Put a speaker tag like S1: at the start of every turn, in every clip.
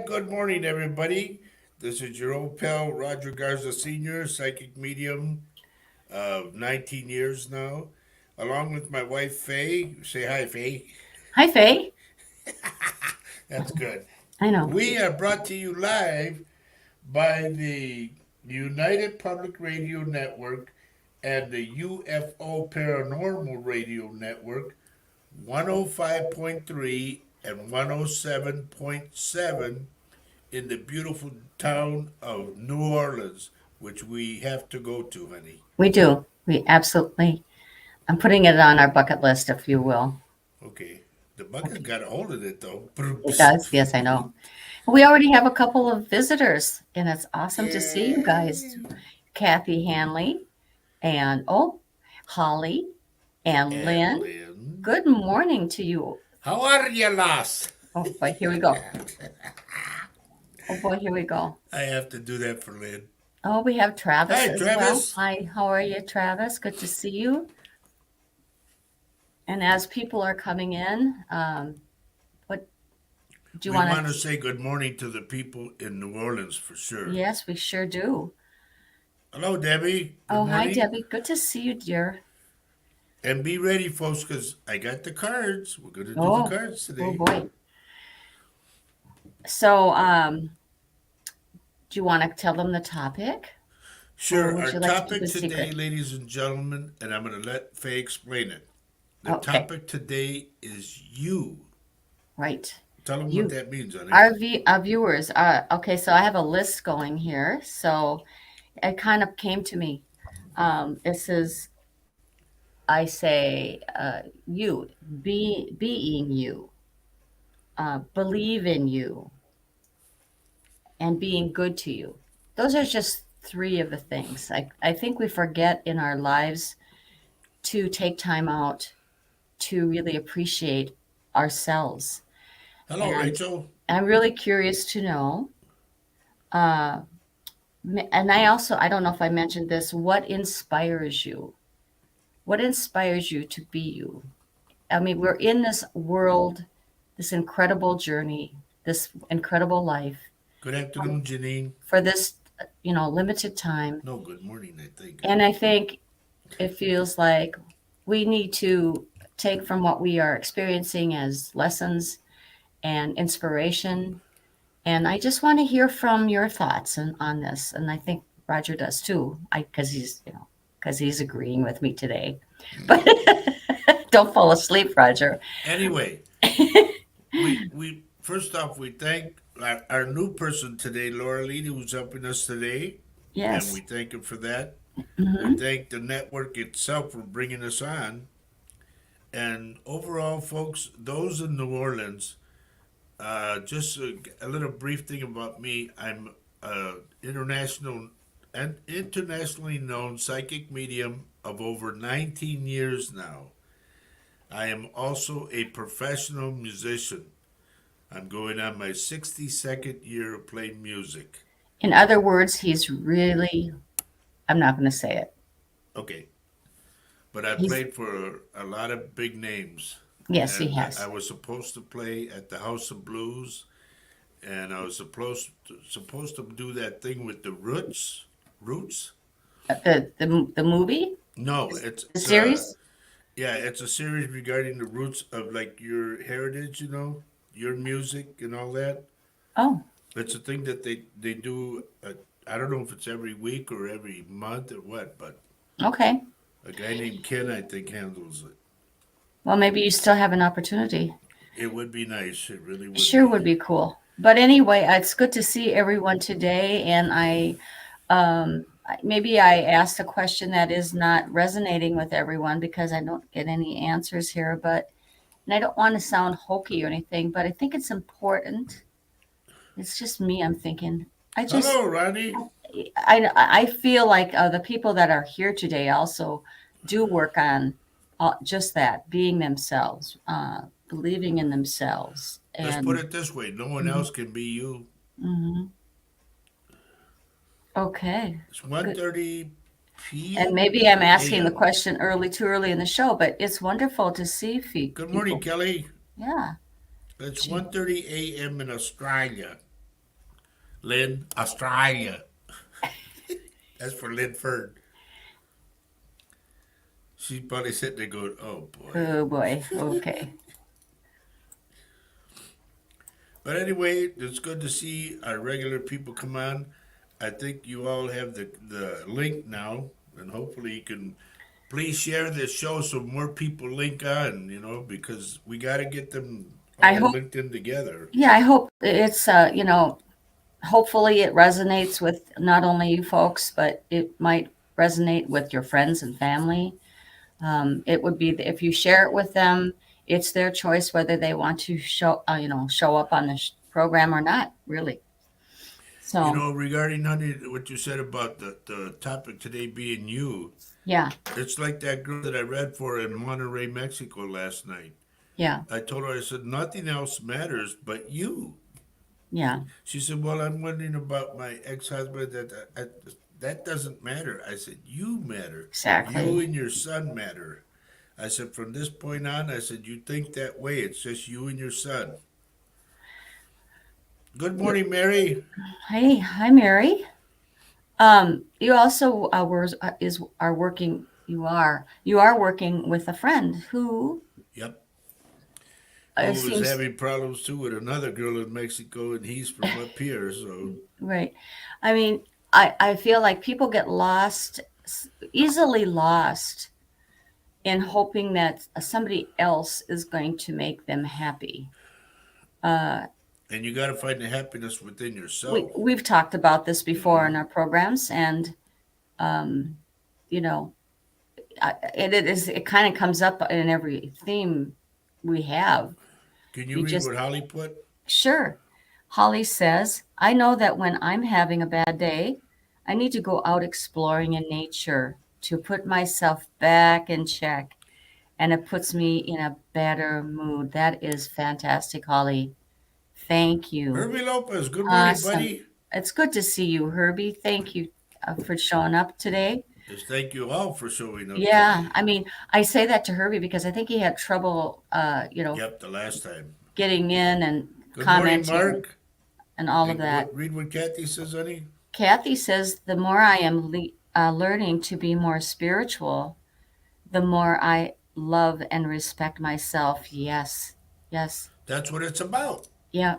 S1: good morning, everybody. This is your old pal Roger Garza Sr., psychic medium of 19 years now, along with my wife Faye. Say hi, Faye.
S2: Hi, Faye.
S1: That's good.
S2: I know.
S1: We are brought to you live by the United Public Radio Network and the UFO Paranormal Radio Network, 105.3 and 107.7 in the beautiful town of New Orleans, which we have to go to, honey.
S2: We do. We absolutely. I'm putting it on our bucket list, if you will.
S1: Okay. The bucket
S2: Okay.
S1: got a hold of it, though.
S2: It does. Yes, I know. We already have a couple of visitors, and it's awesome to see you guys.
S1: Yay!
S2: Kathy Hanley and Holly and
S1: And
S2: Lynn.
S1: Lynn.
S2: Good morning to you.
S1: How are you, lass?
S2: Oh boy, here we go. Oh boy, here we go.
S1: I have to do that for Lynn.
S2: Oh, we have Travis
S1: Hi,
S2: as well.
S1: Travis.
S2: Hi, how are you, Travis? Good to see you. And as people are coming in, what do you
S1: We
S2: want
S1: want to
S2: to?
S1: say good morning to the people in New Orleans for sure.
S2: Yes, we sure do.
S1: Hello, Debbie. Good
S2: Oh, hi,
S1: morning.
S2: Debbie. Good to see you, dear.
S1: And be ready, folks, because I got the cards. We're going to do the
S2: Oh,
S1: cards
S2: oh
S1: today.
S2: boy. So, do you want to tell them the topic, or
S1: Sure,
S2: would
S1: our
S2: you like to keep
S1: topic
S2: it
S1: today,
S2: secret?
S1: ladies and gentlemen, and I'm going to let Faye explain it. The
S2: Okay,
S1: topic today is you.
S2: right.
S1: Tell them what
S2: You,
S1: that means, honey.
S2: our viewers. Okay, so I have a list going here. So it kind of came to me. It says, I say, you, being you, believe in you, and being good to you. Those are just three of the things. I think we forget in our lives to take time out to really appreciate ourselves.
S1: Hello,
S2: And
S1: Rachel.
S2: I'm really curious to know. Uh, and I don't know if I mentioned this, what inspires you? What inspires you to be you? I mean, we're in this world, this incredible journey, this incredible life
S1: Good afternoon, Janine.
S2: for this, limited time.
S1: No, good morning, I think.
S2: And I think it feels like we need to take from what we are experiencing as lessons and inspiration. And I just want to hear from your thoughts on this. And I think Roger does too, because he's agreeing with me today. But don't fall asleep, Roger.
S1: Anyway, we first off, we thank our new person today, Laura Lee, who's helping us today, and we
S2: Yes.
S1: thank him for that. We
S2: Hmm.
S1: thank the network itself for bringing us on. And overall, folks, those in New Orleans, just a little brief thing about me. I'm international and internationally known psychic medium of over 19 years now. I am also a professional musician. I'm going on my 62nd year of playing music.
S2: In other words, he's really, I'm not going to say it.
S1: Okay, but I
S2: He's,
S1: played for a lot of big names.
S2: yes, he
S1: And I
S2: has.
S1: was supposed to play at the House of Blues, and I was supposed to do that thing with the Roots.
S2: The movie,
S1: No,
S2: the series.
S1: yeah, it's a series regarding the roots of like your heritage, your music and all that.
S2: Oh,
S1: It's a thing that they do. I don't know if it's every week or every month or what, but
S2: okay.
S1: a guy named Ken I think handles it.
S2: Well, maybe you still have an opportunity.
S1: It would be nice. It really would
S2: Sure
S1: be.
S2: would be cool. But anyway, it's good to see everyone today. And maybe I asked a question that is not resonating with everyone because I don't get any answers here. And I don't want to sound hokey or anything, but I think it's important. It's just me. I'm thinking. I just,
S1: Hello, Ronnie.
S2: I feel like the people that are here today also do work on just that, being themselves, believing in themselves,
S1: Let's put
S2: and.
S1: it this way: no one
S2: Mhm,
S1: else can be you.
S2: mhm. Okay,
S1: It's one
S2: good.
S1: thirty
S2: And
S1: p.m.
S2: maybe I'm asking the
S1: a.m.
S2: question too early in the show, but it's wonderful to see
S1: Good morning,
S2: people.
S1: Kelly.
S2: Yeah.
S1: It's
S2: Gee.
S1: 1:30 a.m. in Australia. Lynn, Australia. That's for Lynn Fern. She's probably sitting there going, "Oh boy."
S2: Oh boy. Okay.
S1: But anyway, it's good to see our regular people come on. I think you all have the link now, and hopefully you can please share this show so more people link on. Because we got to get them
S2: I
S1: all
S2: hope.
S1: linked in together.
S2: Yeah, I hope it's hopefully it resonates with not only you folks, but it might resonate with your friends and family. It would be if you share it with them, it's their choice whether they want to show up on the program or not. Really. So
S1: Regarding honey, what you said about the topic today being you,
S2: yeah,
S1: it's like that girl that I read for in Monterrey, Mexico last night.
S2: yeah,
S1: I told her, I said, nothing else matters but you.
S2: yeah,
S1: She said, well, I'm wondering about my ex husband. That doesn't matter. I said, you matter. You
S2: exactly.
S1: and your son matter. I said, from this point on, I said, you think that way. It's just you and your son. Good morning, Mary.
S2: Hey, hi, Mary. You also are working. You are working with a friend who
S1: Yep. Who was
S2: seems
S1: having problems too with another girl in Mexico, and he's from up here. So,
S2: right. I mean, I feel like people get lost, easily lost in hoping that somebody else is going to make them happy. Uh,
S1: and you got to find the happiness within
S2: we
S1: yourself.
S2: we've talked about this
S1: You
S2: before in
S1: know,
S2: our programs, and um, you know, it kind of comes up in every theme we have.
S1: can you
S2: You
S1: read
S2: just
S1: what Holly put?
S2: sure. Holly says, I know that when I'm having a bad day, I need to go out exploring in nature to put myself back in check, and it puts me in a better mood. That is fantastic, Holly. Thank you.
S1: Herbie Lopez. Good morning,
S2: Awesome.
S1: buddy.
S2: It's good to see you, Herbie. Thank you for showing up today.
S1: Yes, thank you all for showing up
S2: Yeah,
S1: today.
S2: I mean, I say that to Herbie because I think he had trouble,
S1: Yep, the last time.
S2: getting in and
S1: Good morning,
S2: commenting
S1: Mark.
S2: and all of
S1: And
S2: that.
S1: read what Kathy says, honey.
S2: Kathy says the more I am learning to be more spiritual, the more I love and respect myself. Yes, yes,
S1: That's what it's about.
S2: yeah,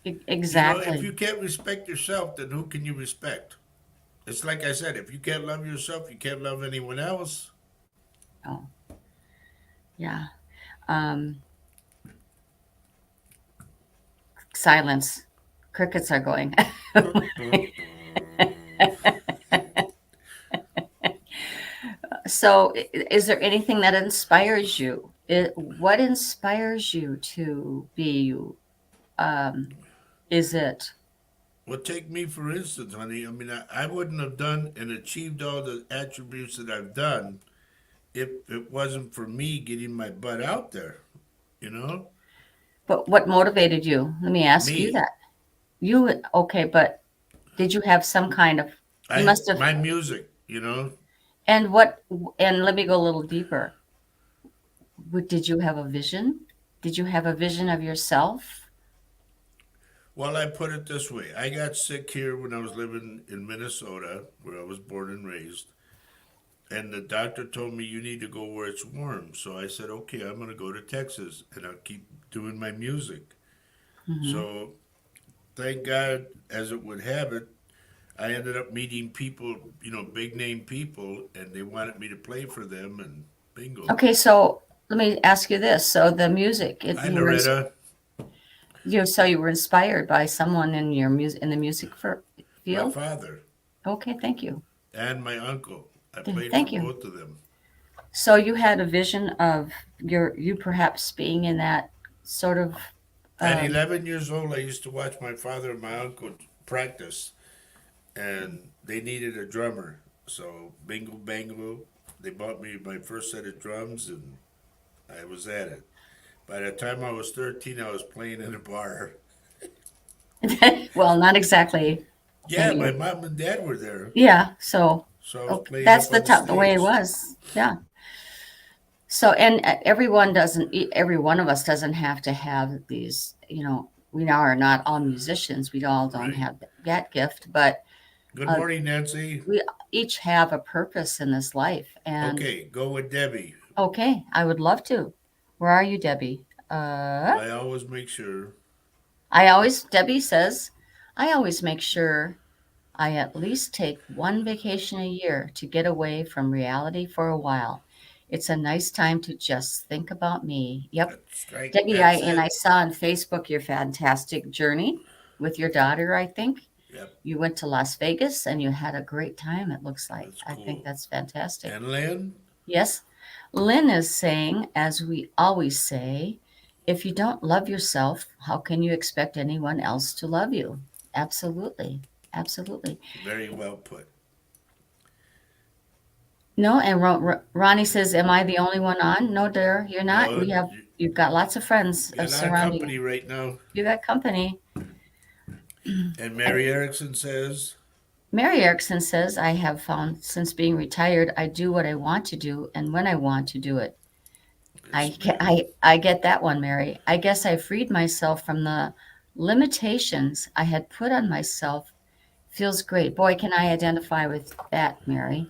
S1: If
S2: exactly.
S1: you can't respect yourself, then who can you respect? It's like I said, if you can't love yourself, you can't love anyone else.
S2: Oh, yeah. Um, Silence. Crickets are going. So, is there anything that inspires you? What inspires you to be you? Um, is it,
S1: Well, take me for instance, honey. I mean, I wouldn't have done and achieved all the attributes that I've done if it wasn't for me getting my butt out there. You know,
S2: but what motivated you? Let me ask you
S1: me.
S2: that. Okay, but did you have some kind of, you
S1: I
S2: must have,
S1: my music. You know,
S2: and what, and let me go a little deeper. Did you have a vision? Did you have a vision of yourself?
S1: well, I put it this way: I got sick here when I was living in Minnesota, where I was born and raised. And the doctor told me you need to go where it's warm. So I said, okay, I'm going to go to Texas and I'll keep doing my music.
S2: Hmm.
S1: So thank God, as it would have it, I ended up meeting people, big name people, and they wanted me to play for them, and bingo.
S2: Okay, so let me ask you this. So the music,
S1: Hi, Loretta,
S2: you were inspired by someone in your music in the music
S1: my
S2: field?
S1: father,
S2: Okay, thank you.
S1: and my uncle. I played for
S2: Thank you.
S1: both of them.
S2: So you had a vision of you perhaps being in that sort of
S1: At
S2: um,
S1: 11 years old, I used to watch my father and my uncle practice, and they needed a drummer. So bingo bango, they bought me my first set of drums, and I was at it. By the time I was 13, I was playing in a bar.
S2: well, not exactly
S1: Yeah,
S2: maybe
S1: my
S2: your
S1: mom and dad were there,
S2: yeah, so
S1: so I was
S2: okay,
S1: playing
S2: that's
S1: up on the
S2: the way it
S1: stage.
S2: was. Yeah. So and everyone doesn't every one of us doesn't have to have these, we now are not all musicians. We all don't
S1: Right.
S2: have that gift, but
S1: Good
S2: uh,
S1: morning, Nancy.
S2: we each have a purpose in this life. And
S1: Okay, go with Debbie.
S2: okay, I would love to. Where are you, Debbie? Uh,
S1: I always make sure.
S2: Debbie says, I always make sure I at least take one vacation a year to get away from reality for a while. It's a nice time to just think about me. Yep.
S1: That's right.
S2: Debbie,
S1: That's
S2: I
S1: it.
S2: saw on Facebook your fantastic journey with your daughter, I think.
S1: Yep.
S2: You went to Las Vegas and you had a great time, it looks like.
S1: That's
S2: I think
S1: cool.
S2: that's fantastic.
S1: And Lynn?
S2: Yes. Lynn is saying, as we always say, if you don't love yourself, how can you expect anyone else to love you? Absolutely. Absolutely.
S1: Very well put.
S2: No, and Ronnie says, "Am I the only one on?" No, dear, you're not.
S1: No,
S2: You've got lots of friends
S1: you got a lot of
S2: surrounding you.
S1: company right now.
S2: You got company.
S1: And Mary Erickson says,
S2: Mary Erickson says, "I have found since being retired, I do what I want to do and when I want to do it."
S1: yes, ma'am.
S2: I get that one, Mary. I guess I freed myself from the limitations I had put on myself. Feels great. Boy, can I identify with that, Mary.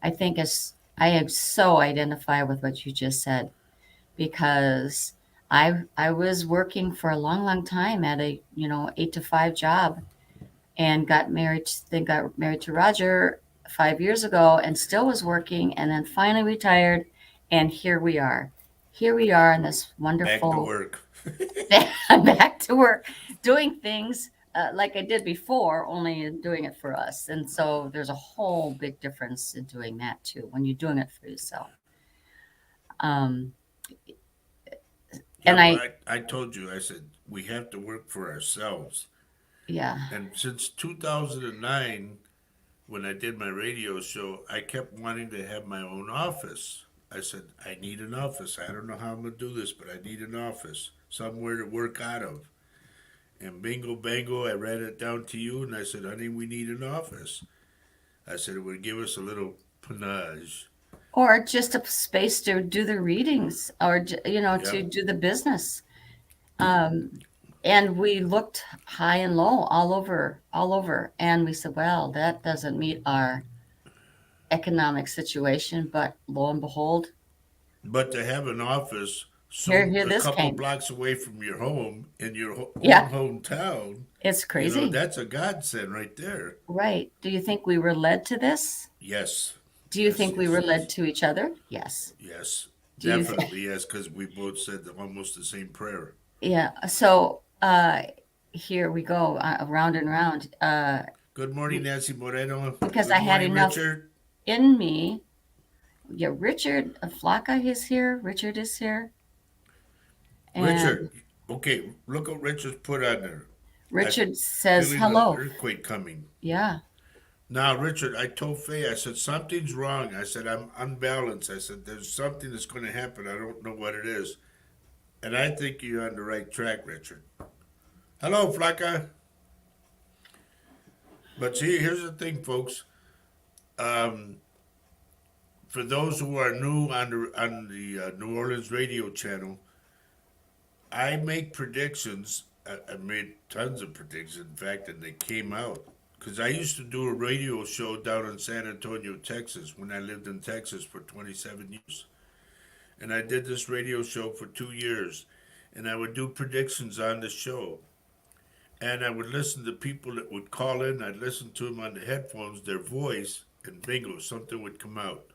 S2: I think as I so identify with what you just said because I was working for a long, long time at a 8 to 5 job and got married to Roger 5 years ago and still was working and then finally retired and here we are. Here we are in this
S1: Back to
S2: wonderful
S1: work.
S2: back to work, doing things like I did before, only doing it for us. And so there's a whole big difference in doing that too when you're doing it for yourself. Um,
S1: Yeah,
S2: and
S1: well,
S2: I,
S1: I told you, I said, we have to work for ourselves.
S2: yeah,
S1: And since 2009, when I did my radio show, I kept wanting to have my own office. I said, I need an office. I don't know how I'm going to do this, but I need an office, somewhere to work out of. And bingo, bango, I ran it down to you and I said, honey, we need an office. I said, it would give us a little panache.
S2: or just a space to do the readings or to
S1: Yep.
S2: do the business. Um, and we looked high and low all over, and we said, well, that doesn't meet our economic situation. But lo and behold,
S1: But to have an office so
S2: here
S1: a
S2: this
S1: couple
S2: came.
S1: blocks away from your home in your
S2: Yeah,
S1: own hometown,
S2: it's crazy.
S1: that's a godsend right there.
S2: Right. Do you think we were led to this?
S1: Yes,
S2: Do you
S1: yes,
S2: think we
S1: yes,
S2: were
S1: yes,
S2: led to each other? Yes.
S1: yes,
S2: Do you?
S1: definitely yes, because we both said almost the same prayer.
S2: Yeah. So here we go, round and round.
S1: Good morning, Nancy Moreno.
S2: Because
S1: Good
S2: I had
S1: morning,
S2: enough
S1: Richard.
S2: in me. Yeah, Richard Flocka is here. Richard is here,
S1: Richard,
S2: and
S1: okay, look what Richard's put on there. I'm
S2: Richard says
S1: feeling an
S2: hello.
S1: earthquake coming.
S2: Yeah.
S1: Now, Richard, I told Faye, I said, something's wrong. I said, I'm unbalanced. I said, there's something that's going to happen. I don't know what it is. And I think you're on the right track, Richard. Hello, Flacca. But see, here's the thing, folks. Um, for those who are new on the New Orleans radio channel, I make predictions. I made tons of predictions, in fact, and they came out. Because I used to do a radio show down in San Antonio, Texas, when I lived in Texas for 27 years. And I did this radio show for 2 years. And I would do predictions on the show. And I would listen to people that would call in. I'd listen to them on the headphones, their voice, and bingo, something would come out.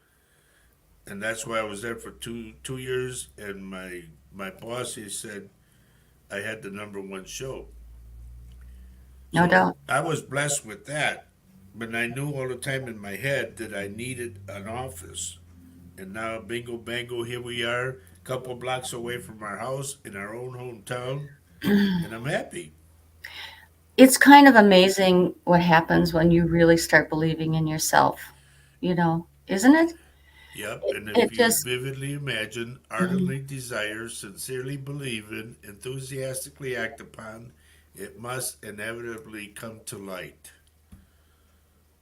S1: And that's why I was there for two years. And my boss, he said I had the number one show.
S2: No
S1: So
S2: doubt.
S1: I was blessed with that. But I knew all the time in my head that I needed an office. And now, bingo, bango, here we are, a couple blocks away from our house in our own hometown. And I'm happy.
S2: It's kind of amazing what happens when you really start believing in yourself. Isn't it?
S1: Yep,
S2: It,
S1: and if
S2: it
S1: you
S2: just.
S1: vividly imagine,
S2: Mhm.
S1: ardently desire, sincerely believe in, enthusiastically act upon, it must inevitably come to light.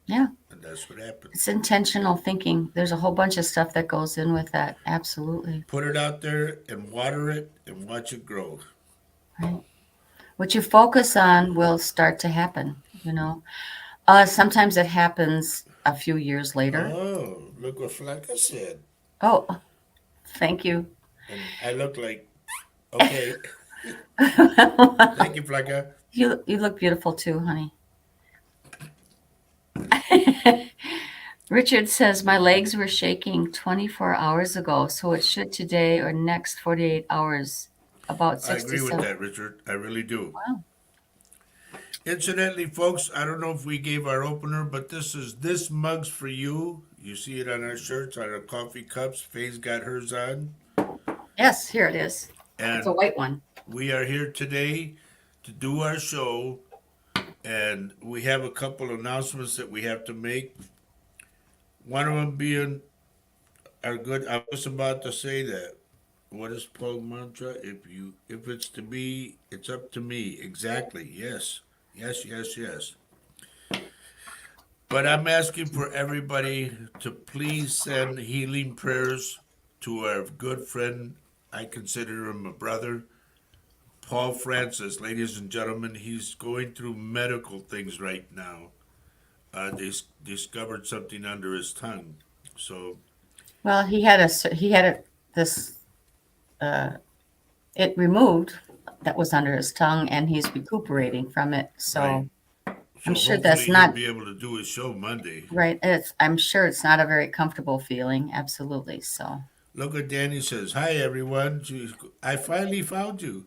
S2: Yeah,
S1: And that's what happened.
S2: it's intentional thinking. There's a whole bunch of stuff that goes in with that. Absolutely.
S1: Put it out there and water it and watch it grow.
S2: Right. What you focus on will start to happen, you know. Sometimes it happens a few years later.
S1: Oh, look what Flacca said.
S2: Oh, thank you.
S1: And I look like, okay. Thank you, Flacca.
S2: You look beautiful too, honey. Richard says my legs were shaking 24 hours ago, so it should today or next 48 hours. About
S1: I agree with
S2: 67.
S1: that, Richard. I really do.
S2: Wow.
S1: Incidentally, folks, I don't know if we gave our opener, but this mug's for you. You see it on our shirts, on our coffee cups. Faye's got hers on.
S2: Yes, here it is. It's a
S1: And
S2: white one.
S1: we are here today to do our show. And we have a couple announcements that we have to make. One of them being our good. I was about to say that. What is Paul's mantra? If it's to be, it's up to me. Exactly. Yes. Yes. Yes. Yes. But I'm asking for everybody to please send healing prayers to our good friend. I consider him a brother, Paul Francis. Ladies and gentlemen, he's going through medical things right now. They discovered something under his tongue. So,
S2: Well, this uh, it removed that was under his tongue, and he's recuperating from it.
S1: right.
S2: So I'm
S1: So
S2: sure that's
S1: hopefully he'll
S2: not
S1: be able to do his show Monday.
S2: right. I'm sure it's not a very comfortable feeling. Absolutely. So.
S1: Look what Danny says. Hi, everyone. I finally found you.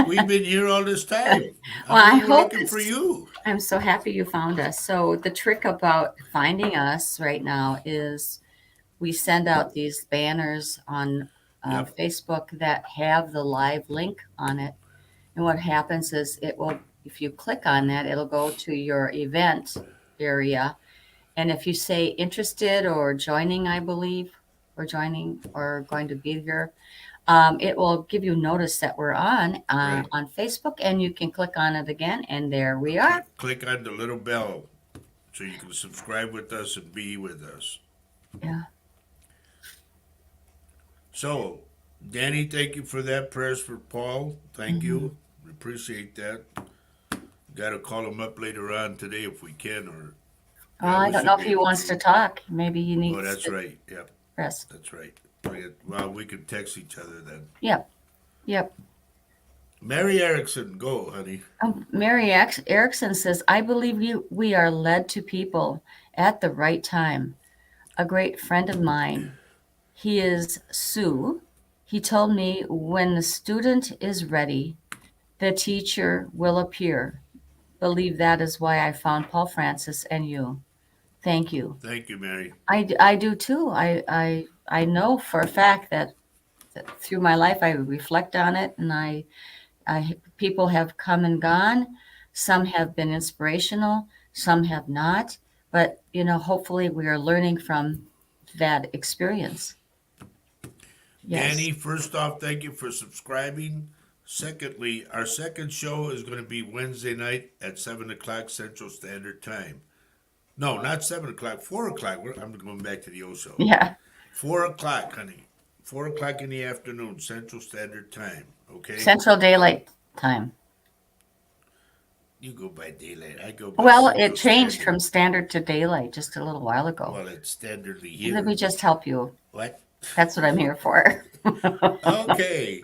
S1: We've been here all this time.
S2: Well, I
S1: We were
S2: hope
S1: looking for
S2: it's.
S1: you.
S2: I'm so happy you found us. So the trick about finding us right now is we send out these banners on
S1: Yep.
S2: Facebook that have the live link on it. And what happens is if you click on that, it'll go to your event area. And if you say interested or joining, I believe, or joining or going to be here, it will give you notice that we're
S1: Right.
S2: on Facebook, and you can click on it again, and there we are.
S1: Click on the little bell so you can subscribe with us and be with us.
S2: Yeah.
S1: So, Danny, thank you for that. Prayers for Paul. Thank
S2: Hmm.
S1: you. We appreciate that. Got to call him up later on today if we can, or
S2: Well,
S1: yeah,
S2: I
S1: we
S2: don't know
S1: should
S2: if
S1: be
S2: he
S1: able
S2: wants to
S1: to.
S2: talk. Maybe he
S1: Oh,
S2: needs
S1: that's
S2: to
S1: right. Yep,
S2: rest.
S1: that's right. Well, we can text each other then.
S2: Yep. Yep.
S1: Mary Erickson, go, honey.
S2: Erickson says, I believe we are led to people at the right time. A great friend of mine, he is Sue. He told me when the student is ready, the teacher will appear. Believe that is why I found Paul Francis and you. Thank you.
S1: Thank you, Mary.
S2: I do too. I know for a fact that through my life I reflect on it, and people have come and gone. Some have been inspirational, some have not. But hopefully we are learning from that experience. Yes.
S1: Danny, first off, thank you for subscribing. Secondly, our second show is going to be Wednesday night at 7 o'clock Central Standard Time. No, not 7 o'clock, 4 o'clock. I'm going back to the old show.
S2: Yeah.
S1: 4 o'clock, honey. 4 o'clock in the afternoon, Central Standard Time. Okay?
S2: Central Daylight Time.
S1: You go by daylight. I go by
S2: Well, it
S1: Central
S2: changed
S1: Standard.
S2: from standard to daylight just a little while ago.
S1: Well, it's standardly
S2: Let me
S1: here.
S2: just help you.
S1: What?
S2: That's what I'm here for.
S1: Okay.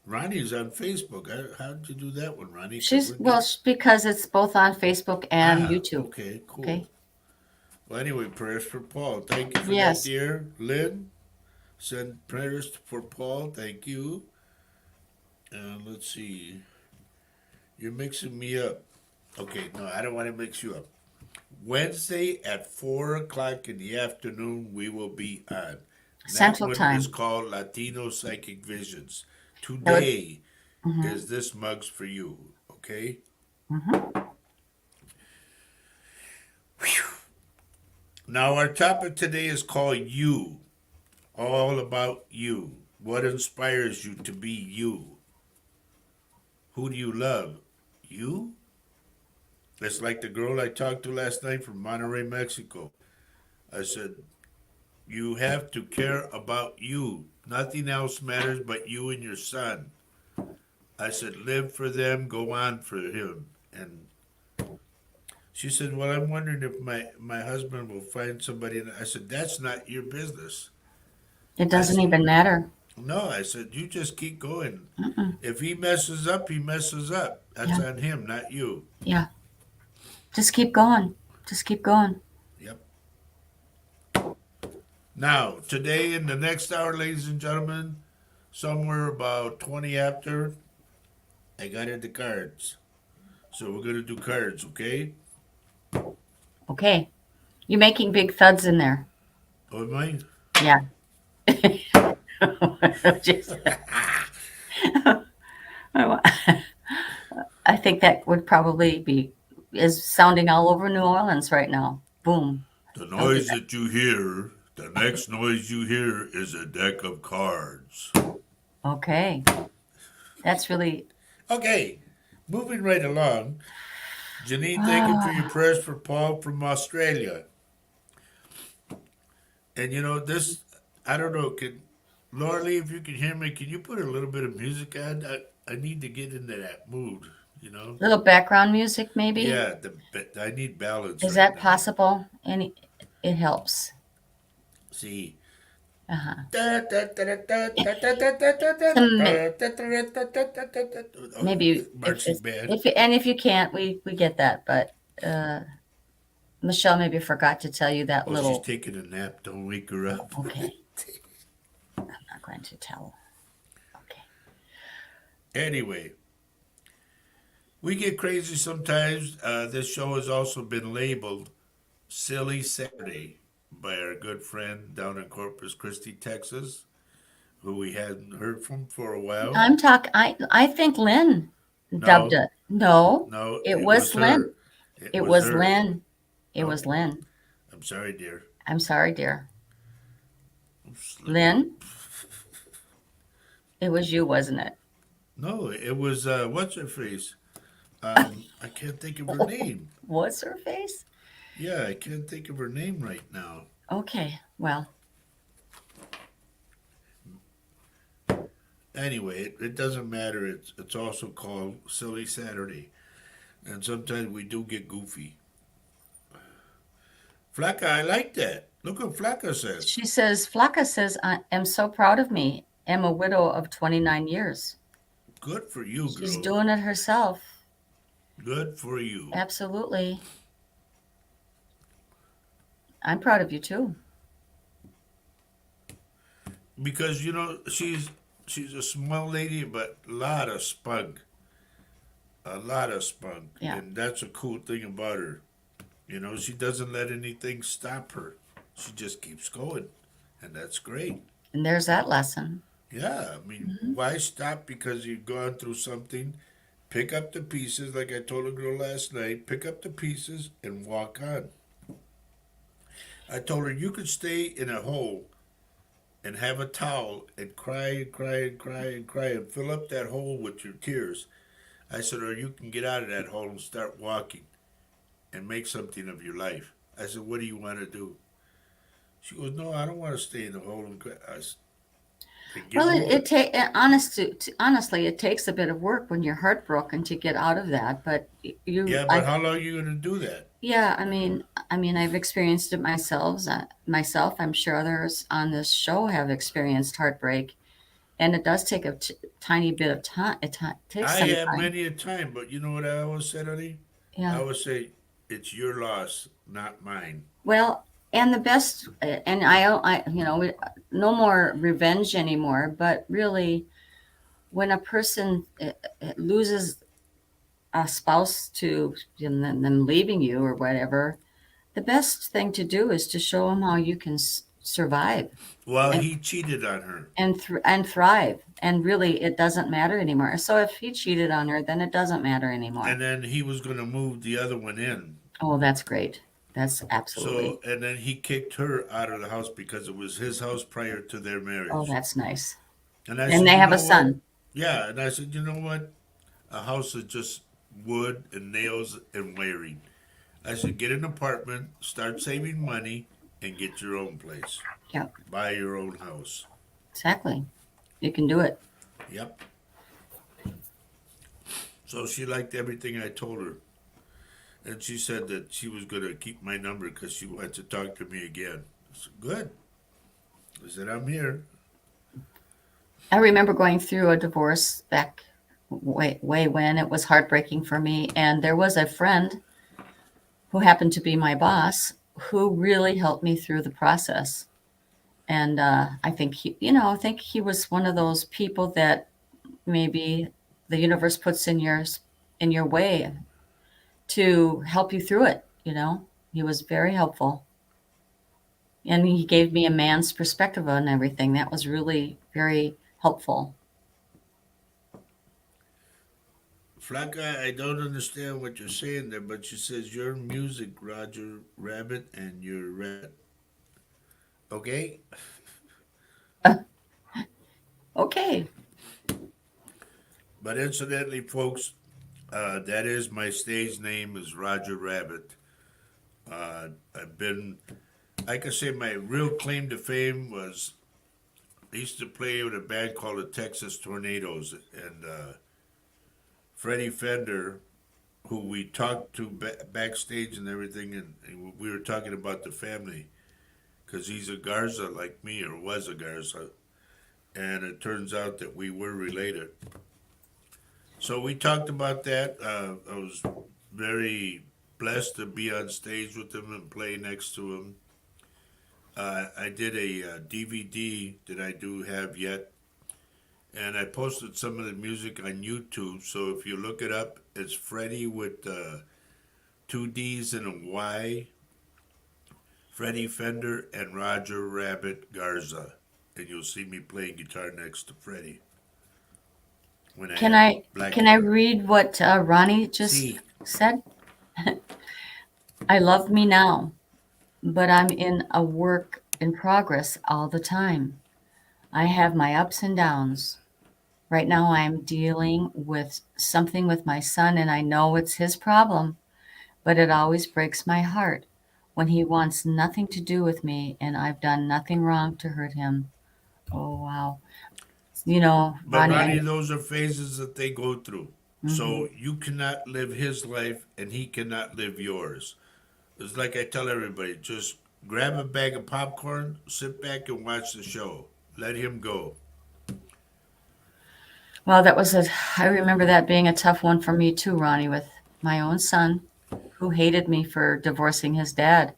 S1: Ronnie's on Facebook. How'd you do that one, Ronnie? 'Cause
S2: Because it's both on Facebook and YouTube.
S1: Okay, cool.
S2: Okay.
S1: Well, anyway, prayers for Paul. Thank you for that,
S2: Yes.
S1: dear Lynn. Send prayers for Paul. Thank you. And let's see. You're mixing me up. Okay, no, I don't want to mix you up. Wednesday at 4 o'clock in the afternoon, we will be on. That
S2: Central
S1: one
S2: Time.
S1: is called Latino Psychic Visions.
S2: That would-
S1: Today
S2: mhm,
S1: is this mug's for you, okay?
S2: mhm.
S1: Now, our topic today is called You. All about you. What inspires you to be you? Who do you love? You? It's like the girl I talked to last night from Monterrey, Mexico. I said, you have to care about you, Nothing else matters but you and your son. I said, live for them, go on for him. And she said, well, I'm wondering if my husband will find somebody. And I said, that's not your business.
S2: It
S1: I
S2: doesn't
S1: said,
S2: even matter.
S1: no, I said, you just keep going.
S2: Mm-mm.
S1: If he messes up, he messes up. That's
S2: Yeah,
S1: on him, not you.
S2: yeah. Just keep going. Just keep going.
S1: Yep. Now, today in the next hour, ladies and gentlemen, somewhere about 20 after, I got into cards. So we're going to do cards, okay?
S2: Okay. You're making big thuds in there.
S1: Oh, am I?
S2: Yeah. Just, I think that would probably be is sounding all over New Orleans right now. Boom.
S1: The
S2: Don't do
S1: noise that you hear, the next noise you hear is a deck of cards.
S2: that. Okay. That's really.
S1: Okay, moving right along. Janine, thank you for your
S2: Ah,
S1: prayers for Paul from Australia. And you know, this, I don't know, can, Laura if you can hear me, can you put a little bit of music on? I need to get into that mood, you know?
S2: little background music, maybe.
S1: Yeah, I need balance
S2: Is
S1: right
S2: that
S1: now.
S2: possible? Any? It helps.
S1: See,
S2: Uh huh.
S1: oh,
S2: Some maybe if
S1: marching
S2: it's
S1: band.
S2: if and if you can't, we get that. But uh, Michelle maybe forgot to tell you that
S1: Oh, she's
S2: little.
S1: taking a nap. Don't wake her up.
S2: Okay, I'm not going to tell. Okay.
S1: Anyway, we get crazy sometimes. This show has also been labeled Silly Saturday by our good friend down in Corpus Christi, Texas, who we hadn't heard from for a while.
S2: I think Lynn dubbed
S1: No,
S2: it. No,
S1: no,
S2: it
S1: it
S2: was
S1: was
S2: Lynn.
S1: her. It
S2: It
S1: was
S2: was
S1: her.
S2: Lynn. It
S1: Oh,
S2: was Lynn.
S1: I'm sorry, dear.
S2: I'm sorry, dear.
S1: I'm slipping.
S2: Lynn, it was you, wasn't it?
S1: No, it was, what's her face? I can't think of her name.
S2: What's her face?
S1: Yeah, I can't think of her name right now.
S2: Okay, well,
S1: Anyway, it doesn't matter. It's also called Silly Saturday. And sometimes we do get goofy. Flacca, I like that. Look what Flacca says.
S2: she says, Flacca says, I am so proud of me. Am a widow of 29 years.
S1: Good for you,
S2: She's
S1: girl.
S2: doing it herself.
S1: Good for you.
S2: Absolutely. I'm proud of you too.
S1: Because you know she's a small lady, but a lot of spunk,
S2: Yeah.
S1: and that's a cool thing about her. You know, she doesn't let anything stop her. She just keeps going, and that's great.
S2: And there's that lesson.
S1: Yeah, I mean,
S2: Hmm.
S1: why stop because you've gone through something? Pick up the pieces, like I told a girl last night. Pick up the pieces and walk on. I told her you could stay in a hole and have a towel and cry and cry and cry and cry and fill up that hole with your tears. I said, or you can get out of that hole and start walking and make something of your life. I said, what do you want to do? She goes, no, I don't want to stay in the hole and cry. I said, then get
S2: Well,
S1: moving.
S2: honestly, it takes a bit of work when you're heartbroken to get out of that. But
S1: Yeah, but how long are you going to do that?
S2: yeah, I've experienced it myself. Myself, I'm sure others on this show have experienced heartbreak, and it does take a tiny bit of time. It takes
S1: I
S2: some
S1: have
S2: time.
S1: many a time, but you know what I always said, honey? I
S2: Yeah.
S1: always say, it's your loss, not mine.
S2: Well, and the best, and no more revenge anymore. But really, when a person loses a spouse to them leaving you or whatever, the best thing to do is to show them how you can survive
S1: Well,
S2: and
S1: he cheated on her.
S2: and thrive. And really, it doesn't matter anymore. So if he cheated on her, then it doesn't matter anymore.
S1: And then he was going to move the other one in.
S2: Oh, that's great. That's
S1: So,
S2: absolutely.
S1: and then he kicked her out of the house because it was his house prior to their
S2: Oh,
S1: marriage.
S2: that's nice.
S1: And I
S2: And
S1: said,
S2: they
S1: you
S2: have a
S1: know what?
S2: son.
S1: Yeah. And I said, you know what? A house is just wood and nails and wiring. I said, get an apartment, start saving money, and get your own place.
S2: Yeah.
S1: Buy your own house.
S2: Exactly. You can do it.
S1: Yep. So she liked everything I told her. And she said that she was going to keep my number because she wanted to talk to me again. I said, good. I said, I'm here.
S2: I remember going through a divorce back way when it was heartbreaking for me, and there was a friend who happened to be my boss who really helped me through the process. And I think I think he was one of those people that maybe the universe puts in your way to help you through it. He was very helpful, and he gave me a man's perspective on everything. That was really very helpful.
S1: Flacca, I don't understand what you're saying there, but she says your music, Roger Rabbit, and your rabbit. Okay?
S2: Okay.
S1: But incidentally, folks, that is my stage name is Roger Rabbit. I've been, like I say, my real claim to fame was I used to play with a band called the Texas Tornadoes, and Freddie Fender, who we talked to backstage and everything, and we were talking about the family because he's a Garza like me, or was a Garza, and it turns out that we were related. So we talked about that. I was very blessed to be on stage with him and play next to him. I did a DVD that I do have yet, and I posted some of the music on YouTube. So if you look it up, it's Freddie with two D's and a Y, Freddie Fender and Roger Rabbit Garza, and you'll see me playing guitar next to Freddie when I
S2: Can
S1: had
S2: I
S1: black
S2: can I
S1: hair.
S2: read what Ronnie just
S1: See,
S2: said? I love me now, but I'm in a work in progress all the time. I have my ups and downs. Right now, I'm dealing with something with my son, and I know it's his problem, but it always breaks my heart when he wants nothing to do with me and I've done nothing wrong to hurt him. Oh, wow.
S1: but
S2: Ronnie,
S1: Ronnie, those are phases that they go through.
S2: mhm.
S1: So you cannot live his life, and he cannot live yours. It's like I tell everybody: just grab a bag of popcorn, sit back, and watch the show. Let him go.
S2: Well, I remember that being a tough one for me too, Ronnie, with my own son who hated me for divorcing his dad.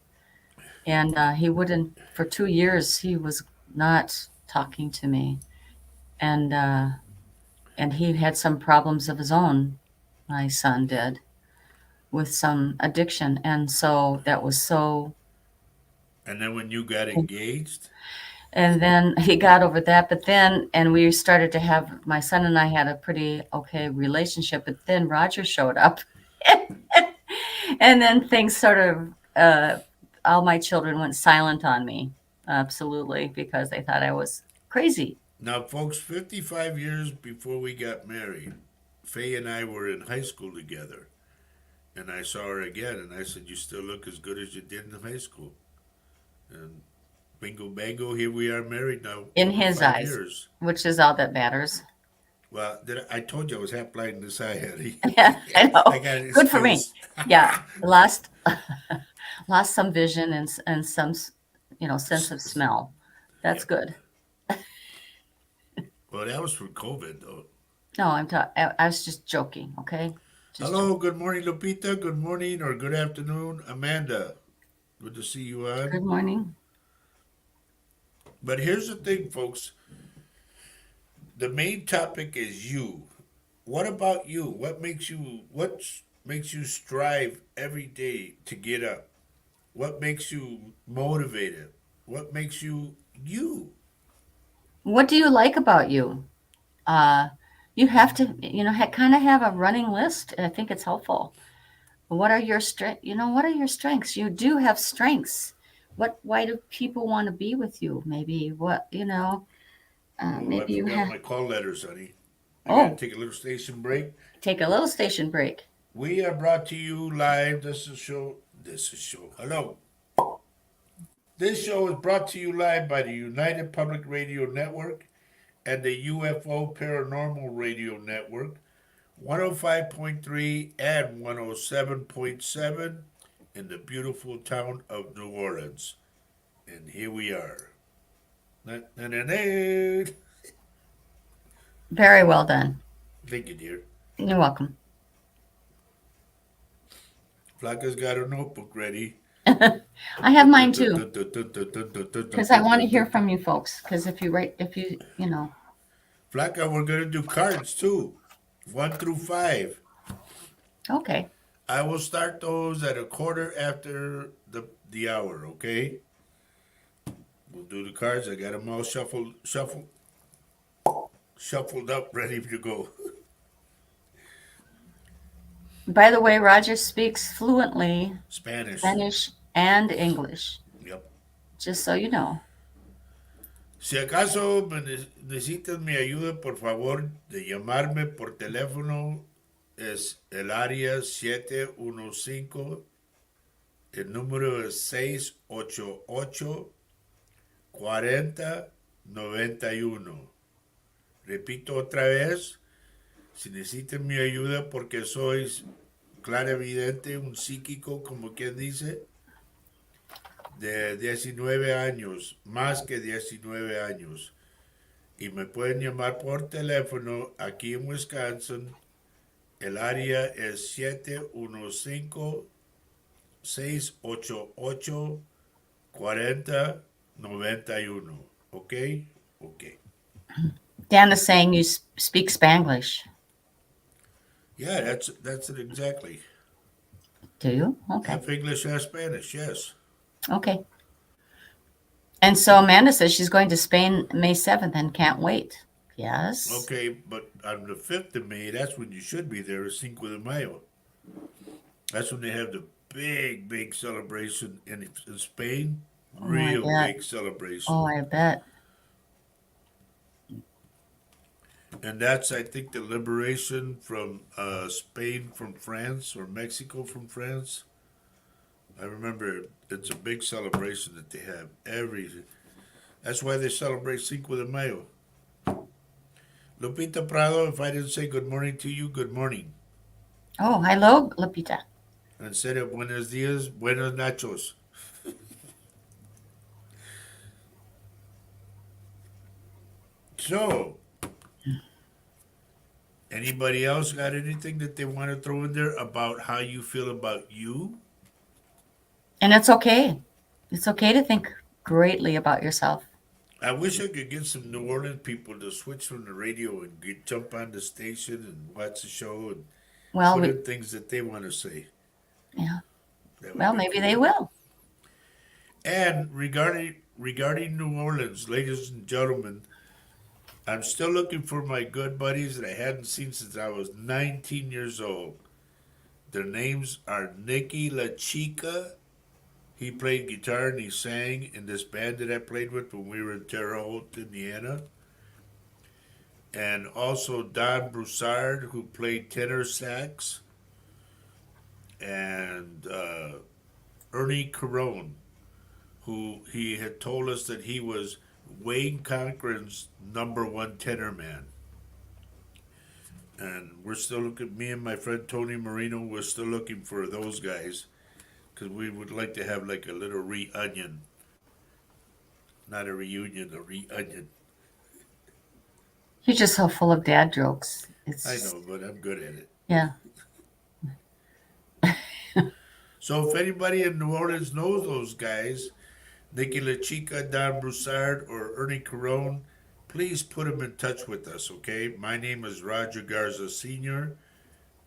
S2: And he wouldn't, for 2 years, he was not talking to me. And, uh, and he had some problems of his own, my son did, with some addiction. And so that was so,
S1: And then when you got engaged,
S2: and then he got over that. But then, and we started to have, my son and I had a pretty okay relationship. But then Roger showed up. And then things sort of, all my children went silent on me, absolutely, because they thought I was crazy.
S1: now, folks, 55 years before we got married, Faye and I were in high school together. And I saw her again, and I said, "You still look as good as you did in high school." And bingo, bango, here we are married now,
S2: In
S1: over
S2: his
S1: five
S2: eyes,
S1: years.
S2: which is all that matters.
S1: Well, I told you I was half blind in this eye, Eddie.
S2: Yeah, I
S1: I
S2: know.
S1: got
S2: Good for me.
S1: excuse.
S2: Yeah, lost some vision and some, sense of smell. That's
S1: Yep.
S2: good.
S1: Well, that was from COVID, though.
S2: No, I was just joking, okay? Just
S1: Hello,
S2: joking.
S1: good morning, Lupita. Good morning or good afternoon, Amanda. Good to see you on.
S2: Good morning.
S1: But here's the thing, folks. The main topic is you. What about you? What makes you strive every day to get up? What makes you motivated? What makes you you?
S2: What do you like about you? Uh, you have to, kind of have a running list. I think it's helpful. What are your strength? What are your strengths? You do have strengths. Why do people want to be with you? Maybe
S1: Oh, I
S2: maybe you
S1: forgot
S2: have.
S1: my call letters, honey. I got to
S2: Oh,
S1: take a little station break.
S2: take a little station break.
S1: We are brought to you live. This is show. Hello. This show is brought to you live by the United Public Radio Network and the UFO Paranormal Radio Network, 105.3 and 107.7 in the beautiful town of New Orleans. And here we are. Thank
S2: Very well done.
S1: you, dear.
S2: You're welcome.
S1: Flacca's got her notebook ready.
S2: I have mine too, because I want to hear from you folks. Because if you.
S1: Flacca, we're going to do cards too. 1 through 5.
S2: Okay.
S1: I will start those at a quarter after the hour, okay? We'll do the cards. I got them all shuffled up, ready to go.
S2: By the way, Roger speaks fluently
S1: Spanish.
S2: Spanish and English,
S1: Yep.
S2: just so you know.
S1: Si acaso necesitas mi ayuda, por favor, de llamarme por teléfono, es el área 715. El número es 688-4091. Repito otra vez, si necesitan mi ayuda porque sois clarividente, un psíquico, como quien dice, de 19 años, más que 19 años. Y me pueden llamar por teléfono aquí en Wisconsin. El área es 715-688-4091. ¿Ok? Ok.
S2: Dan is saying you speak Spanglish.
S1: Yeah, that's it exactly.
S2: Do you? Okay.
S1: Half English, half Spanish, yes.
S2: Okay. And so Amanda says she's going to Spain May 7th and can't wait. Yes.
S1: Okay, but on the 5th of May, that's when you should be there, Cinco de Mayo. That's when they have the big celebration in Spain. Real big celebration.
S2: Oh, I bet.
S1: And that's, I think, the liberation from Spain from France or Mexico from France. I remember it's a big celebration that they have That's why they celebrate Cinco de Mayo. Lupita Prado, if I didn't say good morning to you, good morning.
S2: Oh, hello, Lupita.
S1: And said it, buenos dias, buenos nachos. So, anybody else got anything that they want to throw in there about how you feel about you?
S2: And it's okay. It's okay to think greatly about yourself.
S1: I wish I could get some New Orleans people to switch from the radio and jump on the station and watch the show and put in things that they want to say.
S2: Yeah. Well, maybe cool. They will.
S1: And regarding New Orleans, ladies and gentlemen, I'm still looking for my good buddies that I hadn't seen since I was 19 years old. Their names are Nicky La Chica. He played guitar and he sang in this band that I played with when we were in Terre Haute, Indiana. And also Don Broussard, who played tenor sax. And Ernie Carone, who he had told us that he was Wayne Cochran's #1 tenor man. And we're still looking, me and my friend Tony Marino, we're still looking for those guys. Because we would like to have like a little reunion. Not a reunion, a reunion.
S2: You're just so full of dad jokes.
S1: I know, but I'm good at it.
S2: Yeah.
S1: So if anybody in New Orleans knows those guys, Nicky La Chica, Don Broussard, or Ernie Carone, please put them in touch with us, okay? My name is Roger Garza Sr.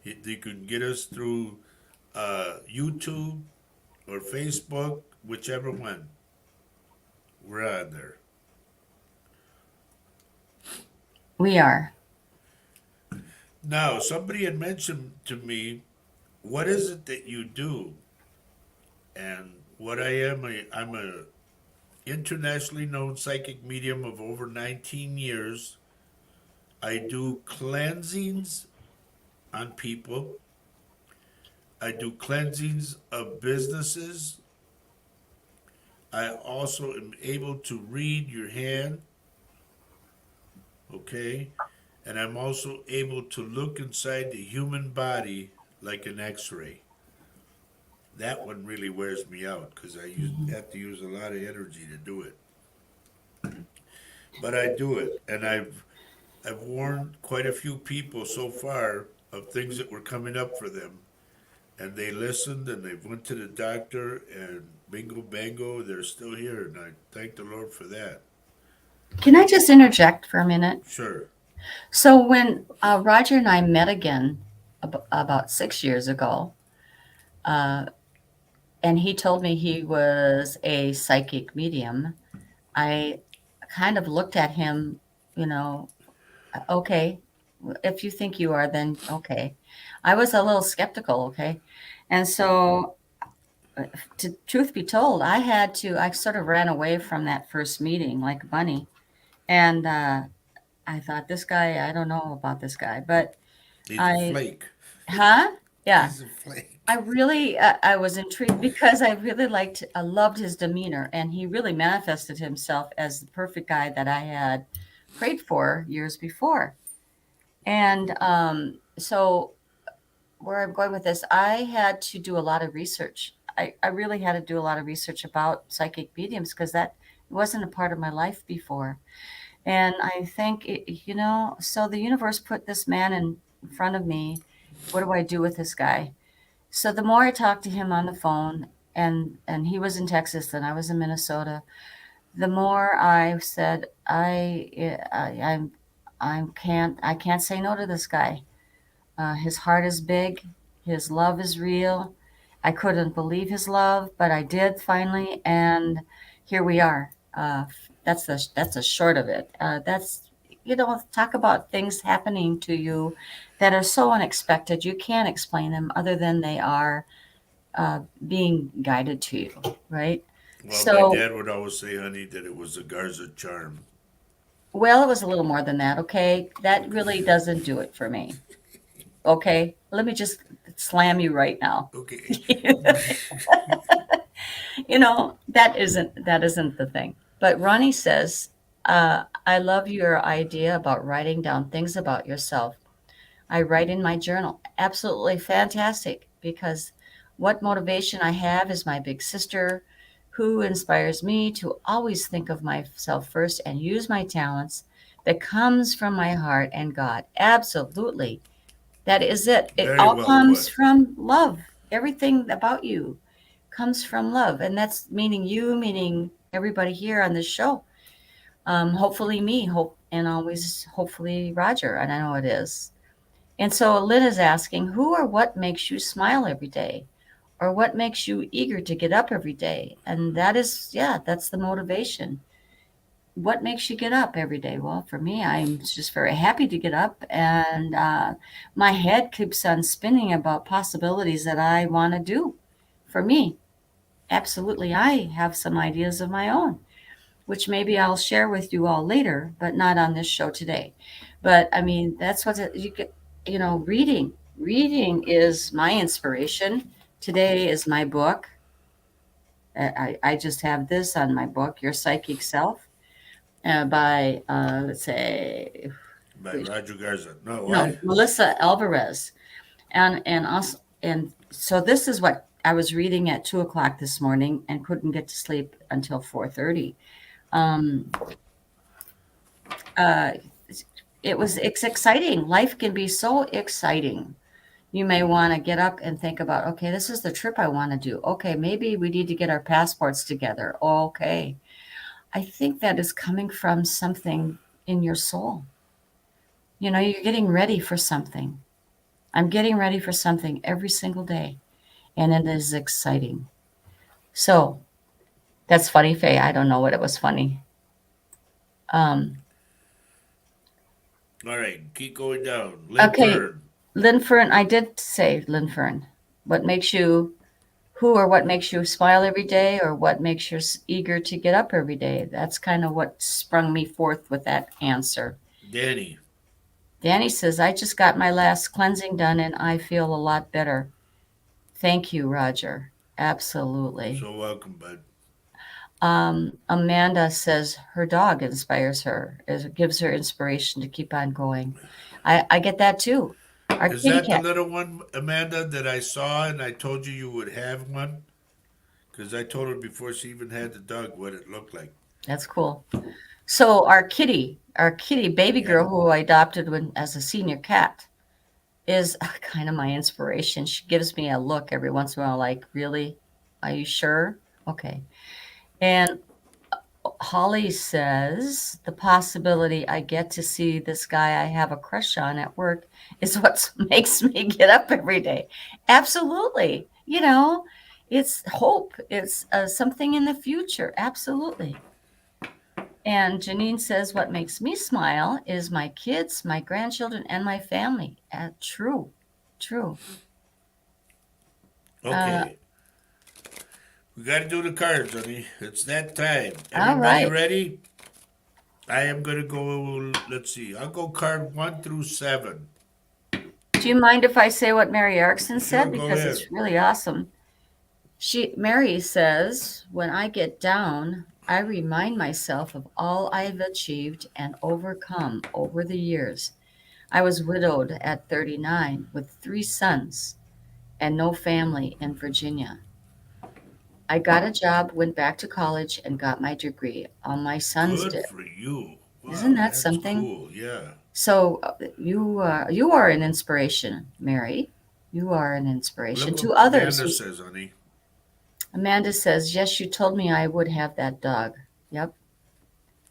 S1: You can get us through YouTube or Facebook, whichever one. We're on there.
S2: We are.
S1: Now, somebody had mentioned to me, what is it that you do? And what I am, I'm a internationally known psychic medium of over 19 years. I do cleansings on people. I do cleansings of businesses. I also am able to read your hand. Okay? And I'm also able to look inside the human body like an x ray. That one really wears me out because
S2: Mhm.
S1: have to use a lot of energy to do it. But I do it. And I've warned quite a few people so far of things that were coming up for them. And they listened and they went to the doctor and bingo bango, they're still here. And I thank the Lord for that.
S2: Can I just interject for a minute?
S1: Sure.
S2: So when Roger and I met again about 6 years ago, uh, and he told me he was a psychic medium, I kind of looked at him, you know, okay, if you think you are, then okay. I was a little skeptical, okay? And so, uh, to truth be told, I sort of ran away from that first meeting like a bunny. And I thought, this guy, I don't know about this guy. But
S1: He's a
S2: I,
S1: flake.
S2: huh? Yeah.
S1: He's a
S2: I
S1: flake.
S2: really, I was intrigued because I loved his demeanor, and he really manifested himself as the perfect guy that I had prayed for years before. And so, where I'm going with this, I had to do a lot of research. I really had to do a lot of research about psychic mediums because that wasn't a part of my life before. And I think, so the universe put this man in front of me. What do I do with this guy? So the more I talked to him on the phone, and he was in Texas and I was in Minnesota, the more I said, I can't say no to this guy. His heart is big. His love is real. I couldn't believe his love, but I did finally, and here we are. That's the short of it. Talk about things happening to you that are so unexpected. You can't explain them other than they are uh, being guided to you, right?
S1: Well, my
S2: So,
S1: dad would always say, honey, that it was a Garza charm.
S2: well, it was a little more than that. Okay, that
S1: Okay.
S2: really doesn't do it for me. Okay, let me just slam you right now.
S1: Okay.
S2: That isn't the thing. But Ronnie says, I love your idea about writing down things about yourself. I write in my journal. Absolutely fantastic, because what motivation I have is my big sister, who inspires me to always think of myself first and use my talents that comes from my heart and God. Absolutely. That is it. It
S1: Very
S2: all
S1: well
S2: comes
S1: put.
S2: from love. Everything about you comes from love. And that's meaning you, meaning everybody here on this show. Hopefully me, hope and always hopefully Roger, and I know it is. And so Lynn is asking, who or what makes you smile every day? Or what makes you eager to get up every day? And that is, yeah, that's the motivation. What makes you get up every day? Well, for me, I'm just very happy to get up, and my head keeps on spinning about possibilities that I want to do for me. Absolutely, I have some ideas of my own, which maybe I'll share with you all later, but not on this show today. But I mean, that's what you get, reading. Reading is my inspiration. Today is my book. I just have this on my book, Your Psychic Self, by, let's say,
S1: By Roger Garza. No,
S2: no,
S1: what?
S2: Melissa Alvarez. And so this is what I was reading at 2 o'clock this morning and couldn't get to sleep until 4:30. Um, uh, it's exciting. Life can be so exciting. You may want to get up and think about, okay, this is the trip I want to do. Okay, maybe we need to get our passports together. Okay. I think that is coming from something in your soul. You're getting ready for something. I'm getting ready for something every single day, and it is exciting. So that's funny, Faye. I don't know what it was funny. Um,
S1: All right, keep going down.
S2: okay,
S1: Linfern.
S2: Linfern, I did say Linfern. What makes you, who or what makes you smile every day, or what makes you eager to get up every day? That's kind of what sprung me forth with that answer.
S1: Danny.
S2: Danny says, I just got my last cleansing done and I feel a lot better. Thank you, Roger. Absolutely.
S1: So welcome, bud.
S2: Amanda says her dog inspires her, it gives her inspiration to keep on going. I get that too. Our
S1: Is
S2: kitty
S1: that the
S2: cat.
S1: little one, Amanda, that I saw and I told you would have one? Because I told her before she even had the dog what it looked like.
S2: That's cool. So our kitty baby
S1: Yep.
S2: girl who I adopted when as a senior cat is kind of my inspiration. She gives me a look every once in a while, like, really? Are you sure? Okay. And Holly says the possibility I get to see this guy I have a crush on at work is what makes me get up every day. Absolutely. It's hope. It's something in the future. Absolutely. And Janine says what makes me smile is my kids, my grandchildren, and my family. True. True. Uh,
S1: Okay. We got to do the cards, honey. It's that time.
S2: all
S1: Everybody
S2: right.
S1: ready? I am going to go, let's see. I'll go card 1 through 7.
S2: Do you mind if I say what Mary Erickson
S1: Sure,
S2: said?
S1: go
S2: Because
S1: ahead.
S2: it's really awesome. Mary says, when I get down, I remind myself of all I've achieved and overcome over the years. I was widowed at 39 with 3 sons and no family in Virginia. I got a job, went back to college, and got my degree. All my sons
S1: Good
S2: did.
S1: for you.
S2: Isn't
S1: Wow,
S2: that
S1: that's
S2: something?
S1: cool. Yeah.
S2: So you are an inspiration, Mary. You are an inspiration
S1: Look
S2: to
S1: what
S2: others.
S1: Amanda says, honey.
S2: Amanda says, yes, you told me I would have that dog. Yep.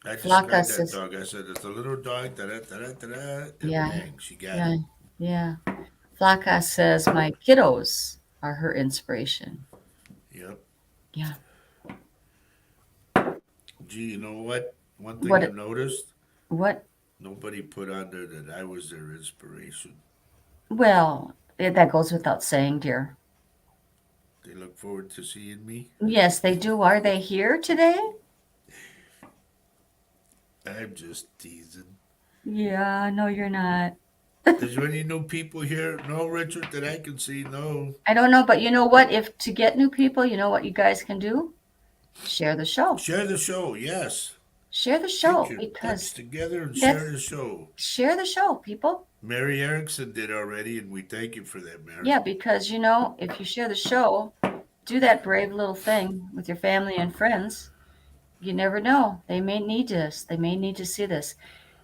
S1: I
S2: Flocka
S1: described that
S2: says,
S1: dog. I said, it's a little dog, da da da da da, and
S2: yeah,
S1: bang, she got
S2: yeah,
S1: it.
S2: yeah. Flocka says, my kiddos are her inspiration.
S1: Yep.
S2: Yeah.
S1: Gee, you know what? One thing I
S2: What,
S1: noticed,
S2: what?
S1: nobody put on there that I was their inspiration.
S2: Well, that goes without saying, dear.
S1: They look forward to seeing me.
S2: Yes, they do. Are they here today?
S1: I'm just teasing.
S2: Yeah, no, you're not.
S1: Is there any new people here? No, Richard, that I can see. No.
S2: I don't know, but you know what? If to get new people, you know what you guys can do? Share the show.
S1: Share the show, yes.
S2: Share the
S1: Get
S2: show
S1: your butts
S2: because
S1: together and share
S2: that's
S1: the show.
S2: share the show, people.
S1: Mary Erickson did already, and we thank you for that, Mary.
S2: Yeah, because if you share the show, do that brave little thing with your family and friends. You never know. They may need this. They may need to see this.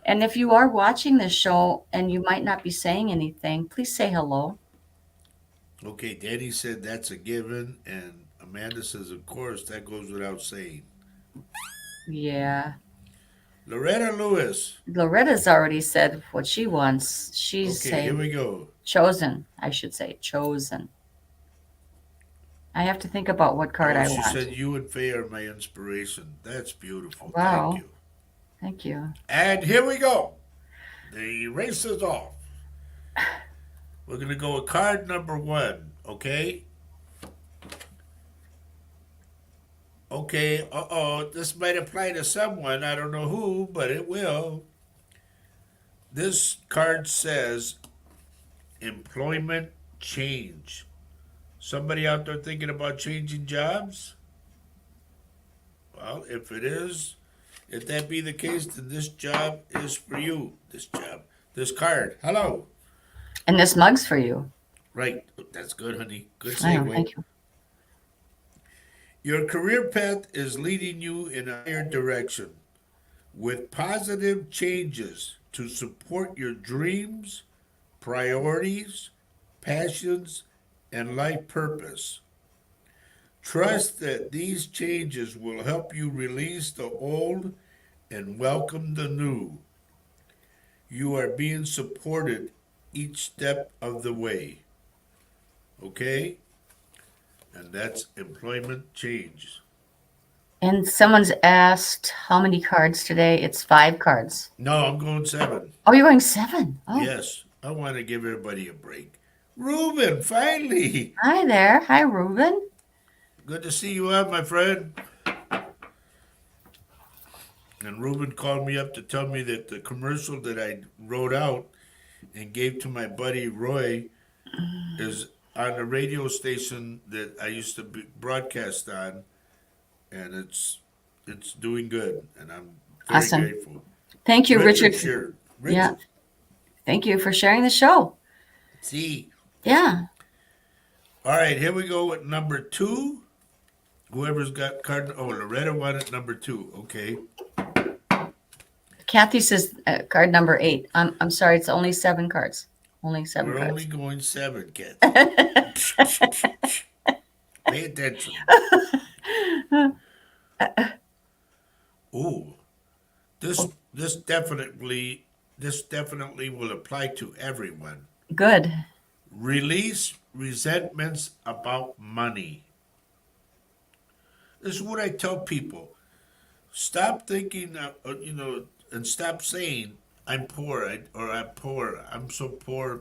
S2: And if you are watching this show and you might not be saying anything, please say hello.
S1: Okay, Danny said that's a given, and Amanda says, of course, that goes without saying.
S2: Yeah.
S1: Loretta Lewis.
S2: Loretta's already said what she wants. She's
S1: Okay, here
S2: saying
S1: we go.
S2: chosen, I should say, chosen. I have to think about what card
S1: Oh,
S2: I
S1: she
S2: want.
S1: said, you and Faye are my inspiration. That's beautiful. Thank
S2: Wow.
S1: you.
S2: Thank you.
S1: And here we go. The race is off. We're going to go with card number 1, okay? Okay, this might apply to someone. I don't know who, but it will. This card says employment change. Somebody out there thinking about changing jobs? Well, if that be the case, then this job is for you. This card. Hello.
S2: And this mug's for you.
S1: Right. That's good, honey. Good
S2: I know.
S1: segue.
S2: Thank you.
S1: Your career path is leading you in a higher direction with positive changes to support your dreams, priorities, passions, and life purpose. Trust that these changes will help you release the old and welcome the new. You are being supported each step of the way. Okay? And that's employment change.
S2: And someone's asked how many cards today? It's 5 cards.
S1: No, I'm going 7.
S2: Oh, you're going 7. Oh,
S1: Yes, I want to give everybody a break. Ruben, finally!
S2: hi there. Hi, Ruben.
S1: Good to see you out, my friend. And Ruben called me up to tell me that the commercial that I wrote out and gave to my buddy Roy is on a radio station that I used to broadcast on, and it's it's doing good, and I'm very
S2: Awesome.
S1: grateful.
S2: Thank you,
S1: Richard
S2: Richard.
S1: shared.
S2: Yeah.
S1: Richard,
S2: Thank you for sharing the show.
S1: see.
S2: Yeah.
S1: All right, here we go with number two. Whoever's got card. Oh, Loretta wanted number two. Okay.
S2: Kathy says card number 8. I'm sorry, it's only 7 cards. Only 7
S1: We're only
S2: cards.
S1: going seven, Kathy. Pay attention. Ooh, this definitely will apply to everyone.
S2: Good.
S1: Release resentments about money. This is what I tell people. Stop thinking, and stop saying, I'm poor, or I'm poor, I'm so poor,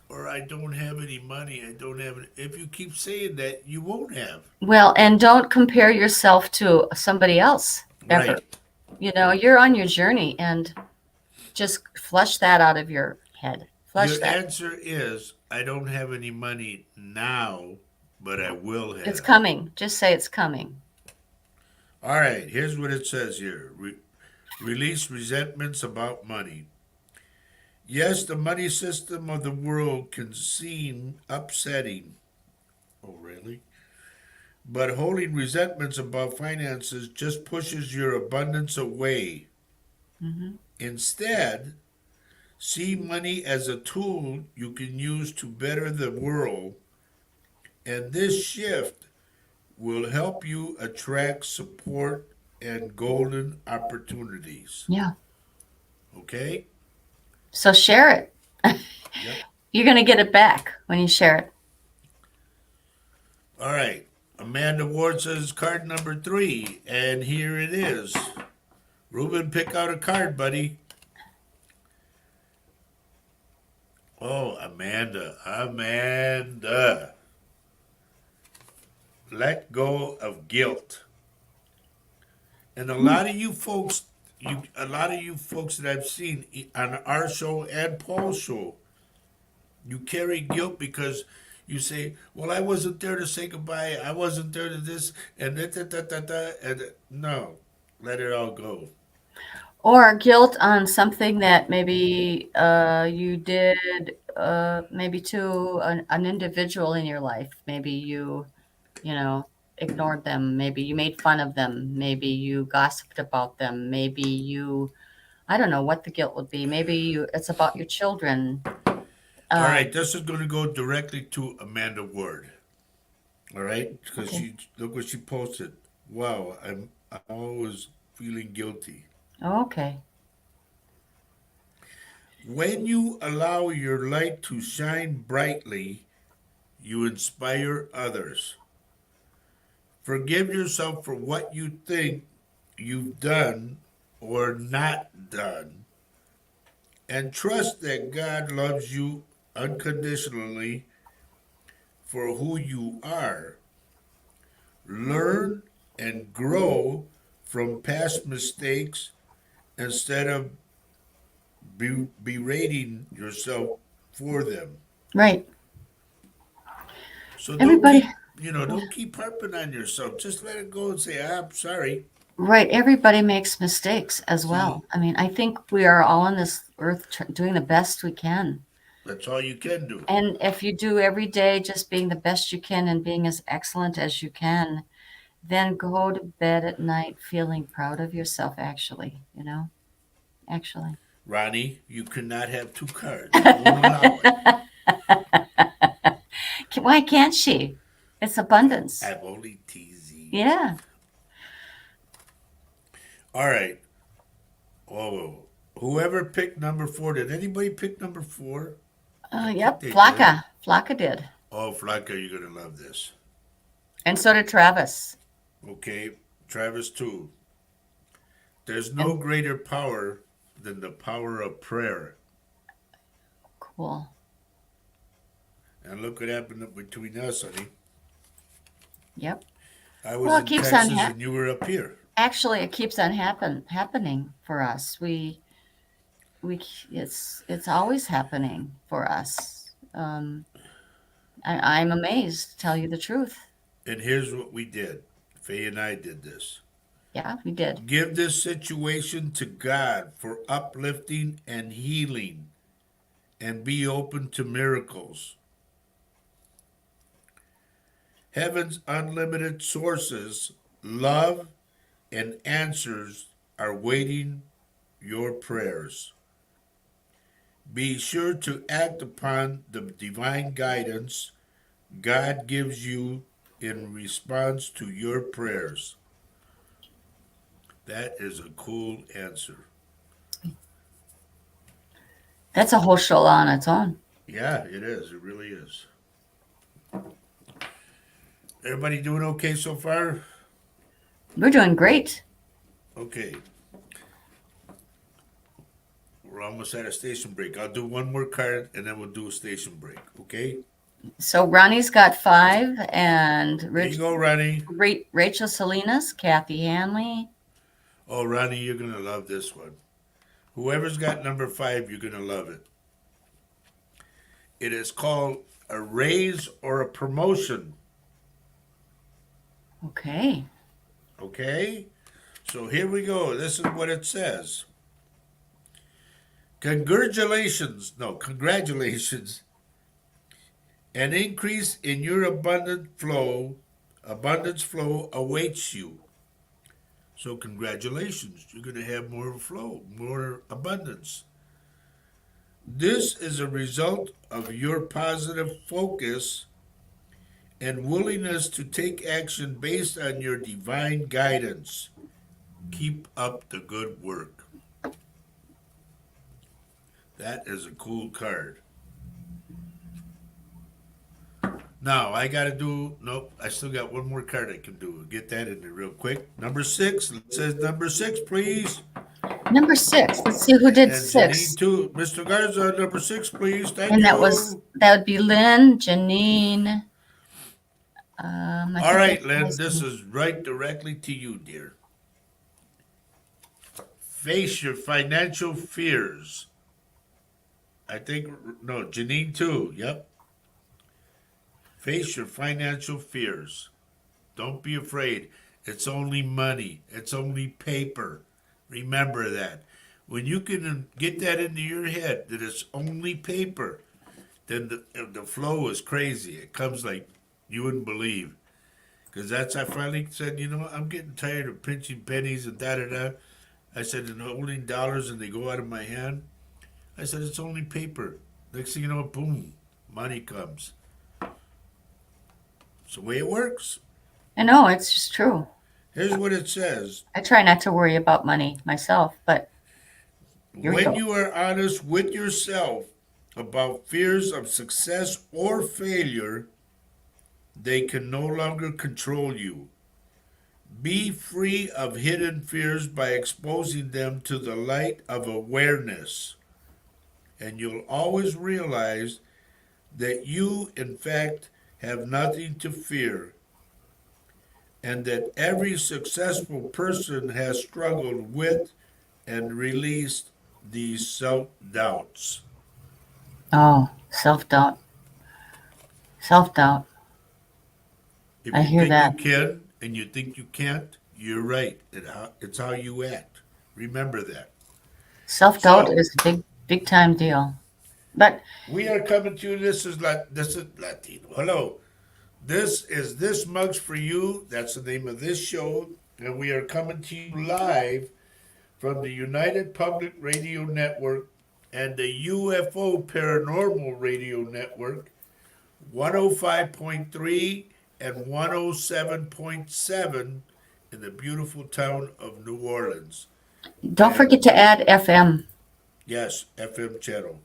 S1: or I don't have any money, I don't have any. If you keep saying that, you won't have.
S2: Well, and don't compare yourself to somebody else ever.
S1: Right.
S2: You're on your journey and just flush that out of your head. Flush
S1: Your
S2: that.
S1: answer is, I don't have any money now, but I will
S2: It's
S1: have.
S2: coming. Just say it's coming.
S1: All right, here's what it says here. Release resentments about money. Yes, the money system of the world can seem upsetting. Oh, really? But holding resentments about finances just pushes your abundance away.
S2: Hmm.
S1: Instead, see money as a tool you can use to better the world, and this shift will help you attract support and golden opportunities.
S2: Yeah.
S1: Okay?
S2: So share it.
S1: Yep.
S2: You're going to get it back when you share it.
S1: All right. Amanda Ward says card number 3, and here it is. Ruben, pick out a card, buddy. Oh, Amanda. Amanda. Let go of guilt. And a lot of you folks that I've seen on our show and Paul's show, you carry guilt because you say, "Well, I wasn't there to say goodbye. I wasn't there to this and that, and no, let it all go."
S2: Or guilt on something that maybe you did, maybe to an individual in your life. Maybe you know, ignored them. Maybe you made fun of them. Maybe you gossiped about them. Maybe I don't know what the guilt would be. Maybe it's about your children.
S1: All
S2: Um,
S1: right, this is going to go directly to Amanda Ward. All right, because
S2: okay.
S1: she look what she posted. Wow, I'm always feeling guilty.
S2: Okay.
S1: When you allow your light to shine brightly, you inspire others. Forgive yourself for what you think you've done or not done, and trust that God loves you unconditionally for who you are. Learn and grow from past mistakes instead of berating yourself for them.
S2: Right.
S1: So don't
S2: Everybody.
S1: keep, don't keep harping on yourself. Just let it go and say, I'm sorry.
S2: Right. Everybody makes mistakes as
S1: See,
S2: well. I mean, I think we are all on this earth doing the best we can.
S1: that's all you can do.
S2: And if you do every day just being the best you can and being as excellent as you can, then go to bed at night feeling proud of yourself, actually.
S1: Ronnie, you cannot have two cards. I won't allow it.
S2: Why can't she? It's abundance.
S1: I'm only teasing.
S2: Yeah.
S1: All right. Oh, whoever picked number 4, did anybody pick number 4? I think
S2: Yep.
S1: they did.
S2: Flocka. Flocka did.
S1: Oh, Flacca, you're going to love this.
S2: And so did Travis.
S1: Okay, Travis, too. There's no
S2: And
S1: greater power than the power of prayer.
S2: cool.
S1: And look what happened between us, honey.
S2: Yep.
S1: I
S2: Well,
S1: was
S2: it
S1: in
S2: keeps on
S1: Texas and you were up here.
S2: actually it keeps on happening for us. It's always happening for us. I'm amazed, to tell you the truth.
S1: And here's what we did. Faye and I did this.
S2: Yeah, you did.
S1: Give this situation to God for uplifting and healing, and be open to miracles. Heaven's unlimited sources, love, and answers are waiting your prayers. Be sure to act upon the divine guidance God gives you in response to your prayers. That is a cool answer.
S2: That's a whole show on its own.
S1: Yeah, it is. It really is. Everybody doing okay so far?
S2: We're doing great.
S1: Okay. We're almost at a station break. I'll do one more card and then we'll do a station break. Okay?
S2: So Ronnie's got 5, and
S1: There you go, Ronnie.
S2: Rachel Salinas, Kathy Hanley.
S1: Oh, Ronnie, you're going to love this one. Whoever's got number 5, you're going to love it. It is called a raise or a promotion.
S2: Okay.
S1: Okay? So here we go. This is what it says. Congratulations. No, congratulations. An increase in your abundance flow awaits you. So congratulations. You're going to have more flow, more abundance. This is a result of your positive focus and willingness to take action based on your divine guidance. Keep up the good work. That is a cool card. Now, I got to do, nope, I still got one more card I can do. Get that in there real quick. Number 6. It says number 6, please.
S2: Number 6. Let's see who did
S1: And
S2: 6.
S1: Janine, too. Mr. Garza, number 6, please. Thank
S2: And
S1: you.
S2: that would be Lynn, Janine.
S1: All right, Lynn, this is right directly to you, dear. Face your financial fears. I think, no, Janine, too. Yep. Face your financial fears. Don't be afraid. It's only money. It's only paper. Remember that. When you can get that into your head that it's only paper, then the flow is crazy. It comes like you wouldn't believe. Because I finally said, you know, I'm getting tired of pinching pennies and da-da-da. I said, and holding dollars and they go out of my hand. I said, it's only paper. Next thing you know, boom, money comes. It's the way it works.
S2: I know, it's just true.
S1: Here's what it says.
S2: I try not to worry about money myself, but here we
S1: When
S2: go.
S1: you are honest with yourself about fears of success or failure, they can no longer control you. Be free of hidden fears by exposing them to the light of awareness. And you'll always realize that you, in fact, have nothing to fear, and that every successful person has struggled with and released these self-doubts.
S2: Oh, self-doubt. Self-doubt.
S1: If
S2: I
S1: you
S2: hear
S1: think
S2: that.
S1: you can and you think you can't, you're right. It's how you act. Remember that.
S2: Self-doubt
S1: So,
S2: is a big time deal. But
S1: we are coming to you. This is Latino. Hello. This is This Mug's for You. That's the name of this show. And we are coming to you live from the United Public Radio Network and the UFO Paranormal Radio Network, 105.3 and 107.7 in the beautiful town of New Orleans.
S2: don't forget to add FM.
S1: Yes, FM channel.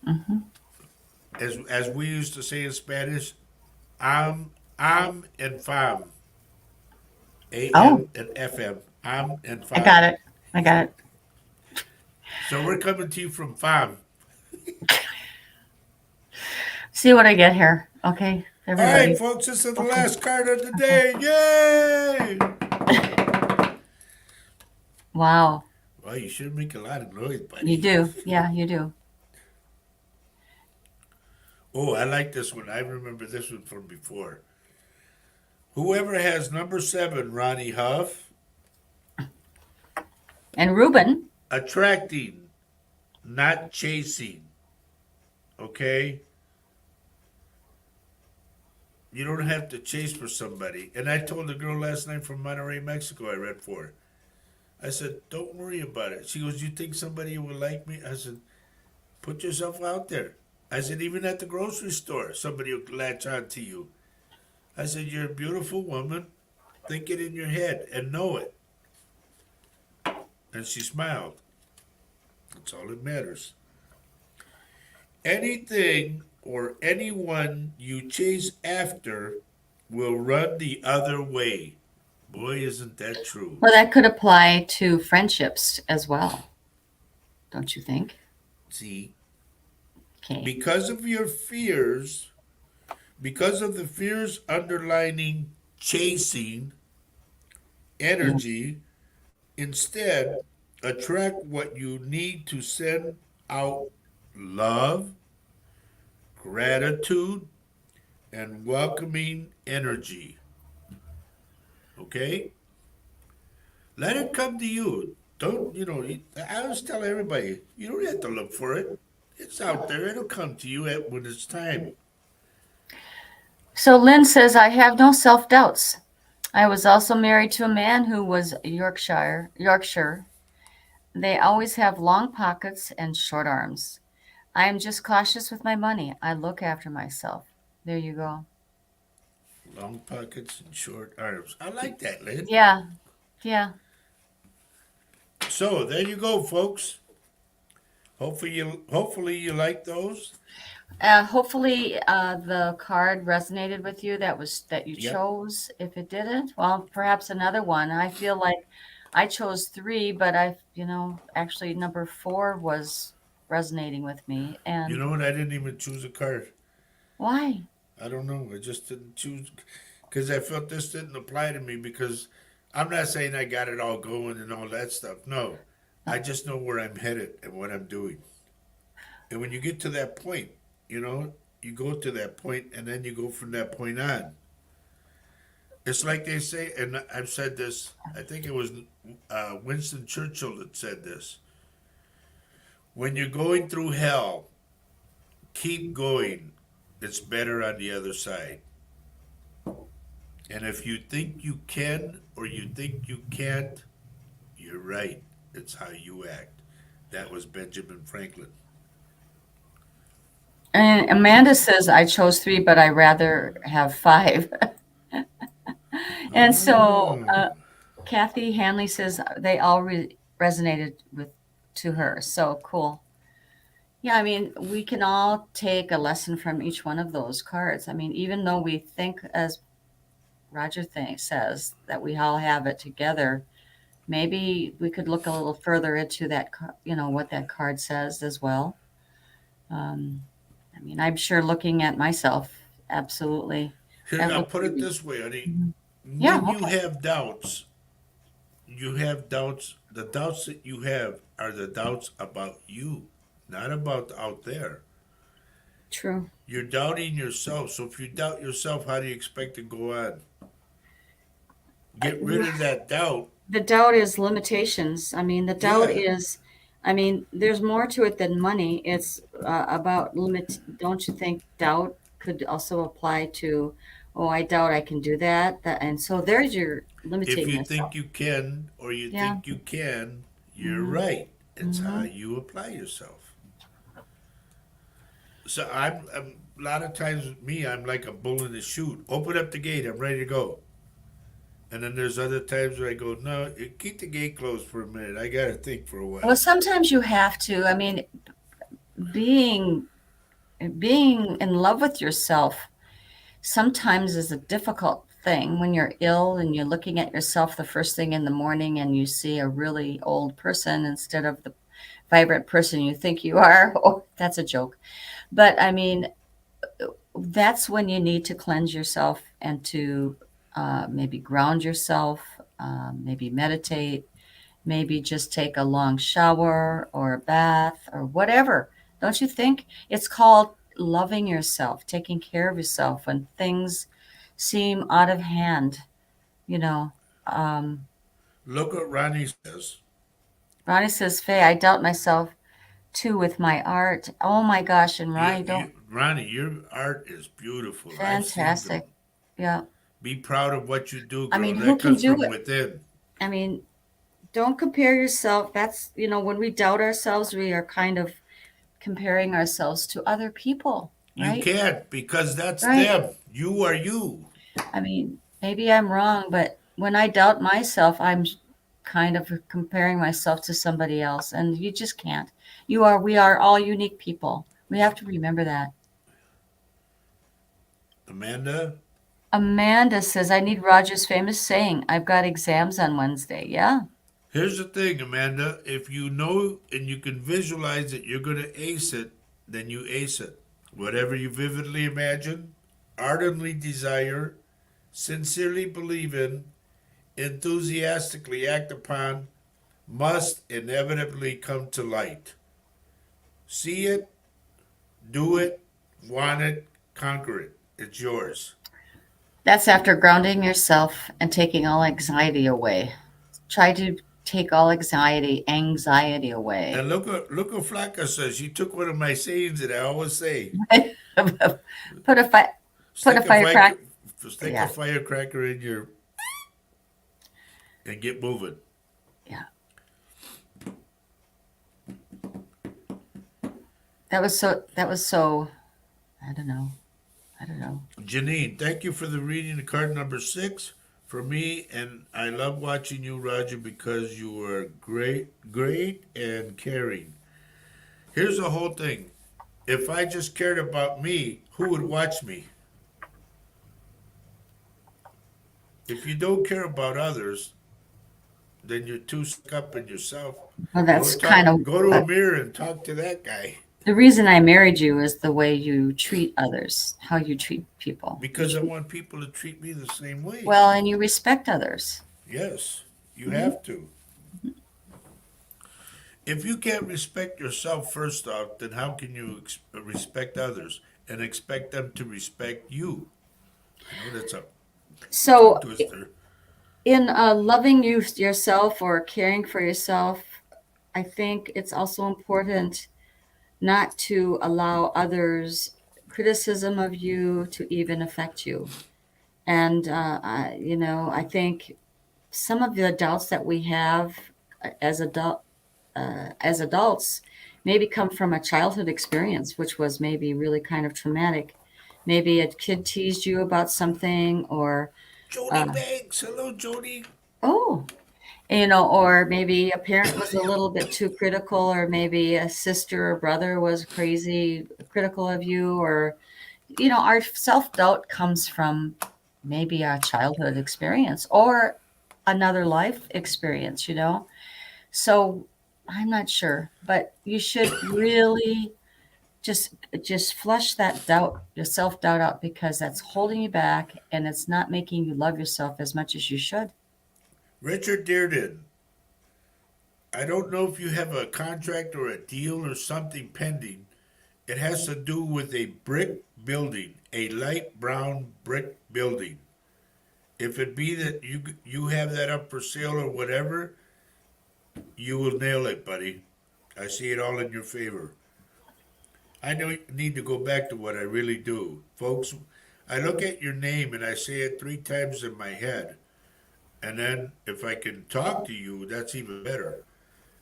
S2: Hmm.
S1: As we used to say in Spanish, am and fam.
S2: Oh,
S1: AM and FM. Am and
S2: I got
S1: fam.
S2: it. I got it.
S1: So we're coming to you from fam.
S2: See what I get here. Okay,
S1: All
S2: everybody.
S1: right, folks, this is the
S2: Okay.
S1: last card of the day. Yay!
S2: Wow.
S1: Well, you should make a lot of noise, buddy.
S2: You do. Yeah, you do.
S1: Oh, I like this one. I remember this one from before. Whoever has number 7, Ronnie Huff,
S2: And Ruben,
S1: Attracting, not chasing. Okay? You don't have to chase for somebody. And I told the girl last night from Monterrey, Mexico, I read for. I said, don't worry about it. She goes, you think somebody will like me? I said, put yourself out there. I said, even at the grocery store, somebody will latch on to you. I said, you're a beautiful woman. Think it in your head and know it. And she smiled. That's all that matters. Anything or anyone you chase after will run the other way. Boy, isn't that true.
S2: well, that could apply to friendships as well, don't you think?
S1: See,
S2: Okay.
S1: because of your fears, because of the fears underlining chasing
S2: Yeah.
S1: energy, instead attract what you need to send out love, gratitude, and welcoming energy. Okay? Let it come to you. Don't, I always tell everybody, you don't have to look for it. It's out there. It'll come to you when it's time.
S2: So Lynn says, I have no self doubts. I was also married to a man who was Yorkshire. They always have long pockets and short arms. I am just cautious with my money. I look after myself. There you go.
S1: Long pockets and short arms. I like that, Lynn.
S2: Yeah, yeah.
S1: So there you go, folks. Hopefully you like those.
S2: Hopefully, the card resonated with you. That you
S1: Yep.
S2: chose. If it didn't, well, perhaps another one. I feel like I chose three, but actually number four was resonating with me.
S1: You
S2: And
S1: know what? I didn't even choose a card.
S2: why?
S1: I don't know. I just didn't choose because I felt this didn't apply to me because I'm not saying I got it all going and all that stuff. No. I
S2: No.
S1: just know where I'm headed and what I'm doing. And when you get to that point, you know, you go to that point and then you go from that point on. It's like they say, and I've said this, I think it was Winston Churchill that said this. When you're going through hell, keep going. It's better on the other side. And if you think you can or you think you can't, you're right. It's how you act. That was Benjamin Franklin.
S2: And Amanda says I chose three, but I rather have five. And so
S1: Ah.
S2: Kathy Hanley says they all resonated with to her. So cool. Yeah, I mean, we can all take a lesson from each one of those cards. I mean, even though we think, as says, that we all have it together, maybe we could look a little further into that, what that card says as well. Um, I mean, I'm sure looking at myself, absolutely.
S1: Here,
S2: That
S1: I'll
S2: looks
S1: put it
S2: pretty.
S1: this way, honey.
S2: Mhm. Yeah,
S1: When you
S2: okay.
S1: have doubts, you have doubts. The doubts that you have are the doubts about you, not about out there.
S2: True.
S1: You're doubting yourself. So if you doubt yourself, how do you expect to go on? Get rid
S2: You
S1: of that doubt.
S2: The doubt is limitations. I mean, the doubt
S1: Yeah.
S2: is, I mean, there's more to it than money. It's about limit. Don't you think doubt could also apply to, oh, I doubt I can do that. And so there's your
S1: If
S2: limiting
S1: you
S2: yourself.
S1: think you can or you
S2: Yeah.
S1: think you can, you're
S2: Hmm.
S1: right. It's how
S2: Hmm.
S1: you apply yourself. So I'm a lot of times with me, I'm like a bull in the chute. Open up the gate. I'm ready to go. And then there's other times where I go, no, keep the gate closed for a minute. I got to think for a
S2: Well,
S1: while.
S2: sometimes you have to. I mean, being being in love with yourself sometimes is a difficult thing when you're ill and you're looking at yourself the first thing in the morning and you see a really old person instead of the vibrant person you think you are. Oh, that's a joke. But I mean, that's when you need to cleanse yourself and to maybe ground yourself, maybe meditate, maybe just take a long shower or a bath or whatever. Don't you think? It's called loving yourself, taking care of yourself when things seem out of hand, you know. Um,
S1: Look what Ronnie says.
S2: Ronnie says, Faye, I doubt myself too with my art. Oh my gosh. And Ronnie, don't,
S1: Ronnie, your art is beautiful. I've seen
S2: fantastic.
S1: them.
S2: Yeah.
S1: Be proud of what you do,
S2: I
S1: girl.
S2: mean, who
S1: That
S2: can
S1: comes
S2: do
S1: from
S2: it?
S1: within.
S2: I mean, don't compare yourself. That's, when we doubt ourselves, we are kind of comparing ourselves to other people,
S1: You
S2: right?
S1: can't because that's
S2: Right.
S1: them. You are you.
S2: I mean, maybe I'm wrong, but when I doubt myself, I'm kind of comparing myself to somebody else, and you just can't. We are all unique people. We have to remember that.
S1: Amanda,
S2: Amanda says, I need Roger's famous saying, I've got exams on Wednesday. Yeah.
S1: here's the thing, Amanda. If you know and you can visualize that you're going to ace it, then you ace it. Whatever you vividly imagine, ardently desire, sincerely believe in, enthusiastically act upon, must inevitably come to light. See it, do it, want it, conquer it. It's yours.
S2: That's after grounding yourself and taking all anxiety away. Try to take all anxiety away.
S1: And look what Flacca says. She took one of my sayings that I always say.
S2: put a fi- put a
S1: Stick a
S2: firecracker.
S1: fire, stick a
S2: Yeah,
S1: firecracker in your and get moving.
S2: yeah. That was so. I don't know. I don't know.
S1: Janine, thank you for the reading of card number 6 for me, and I love watching you, Roger, because you are great, and caring. Here's the whole thing. If I just cared about me, who would watch me? If you don't care about others, then you're too stuck up in yourself.
S2: Well, that's kind of
S1: Go to a mirror and talk to that guy.
S2: the reason I married you is the way you treat others, how you treat people.
S1: Because I want people to treat me the same way.
S2: Well, and you respect others.
S1: Yes, you
S2: Mhm.
S1: have to. If you can't respect yourself first off, then how can you respect others and expect them to respect you? I know that's a tongue
S2: So,
S1: twister.
S2: in loving yourself or caring for yourself, I think it's also important not to allow others' criticism of you to even affect you. And I think some of the doubts that we have as adults maybe come from a childhood experience, which was maybe really kind of traumatic. Maybe a kid teased you about something, or
S1: Jody
S2: uh,
S1: Banks, hello, Jody.
S2: oh, or maybe a parent was a little bit too critical, or maybe a sister or brother was crazy critical of you, or our self doubt comes from maybe a childhood experience or another life experience. So I'm not sure, but you should really just flush that doubt, your self doubt out, because that's holding you back and it's not making you love yourself as much as you should.
S1: Richard Dearden, I don't know if you have a contract or a deal or something pending. It has to do with a brick building, a light brown brick building. If it be that you have that up for sale or whatever, you will nail it, buddy. I see it all in your favor. I know you need to go back to what I really do. Folks, I look at your name and I say it 3 times in my head. And then if I can talk to you, that's even better.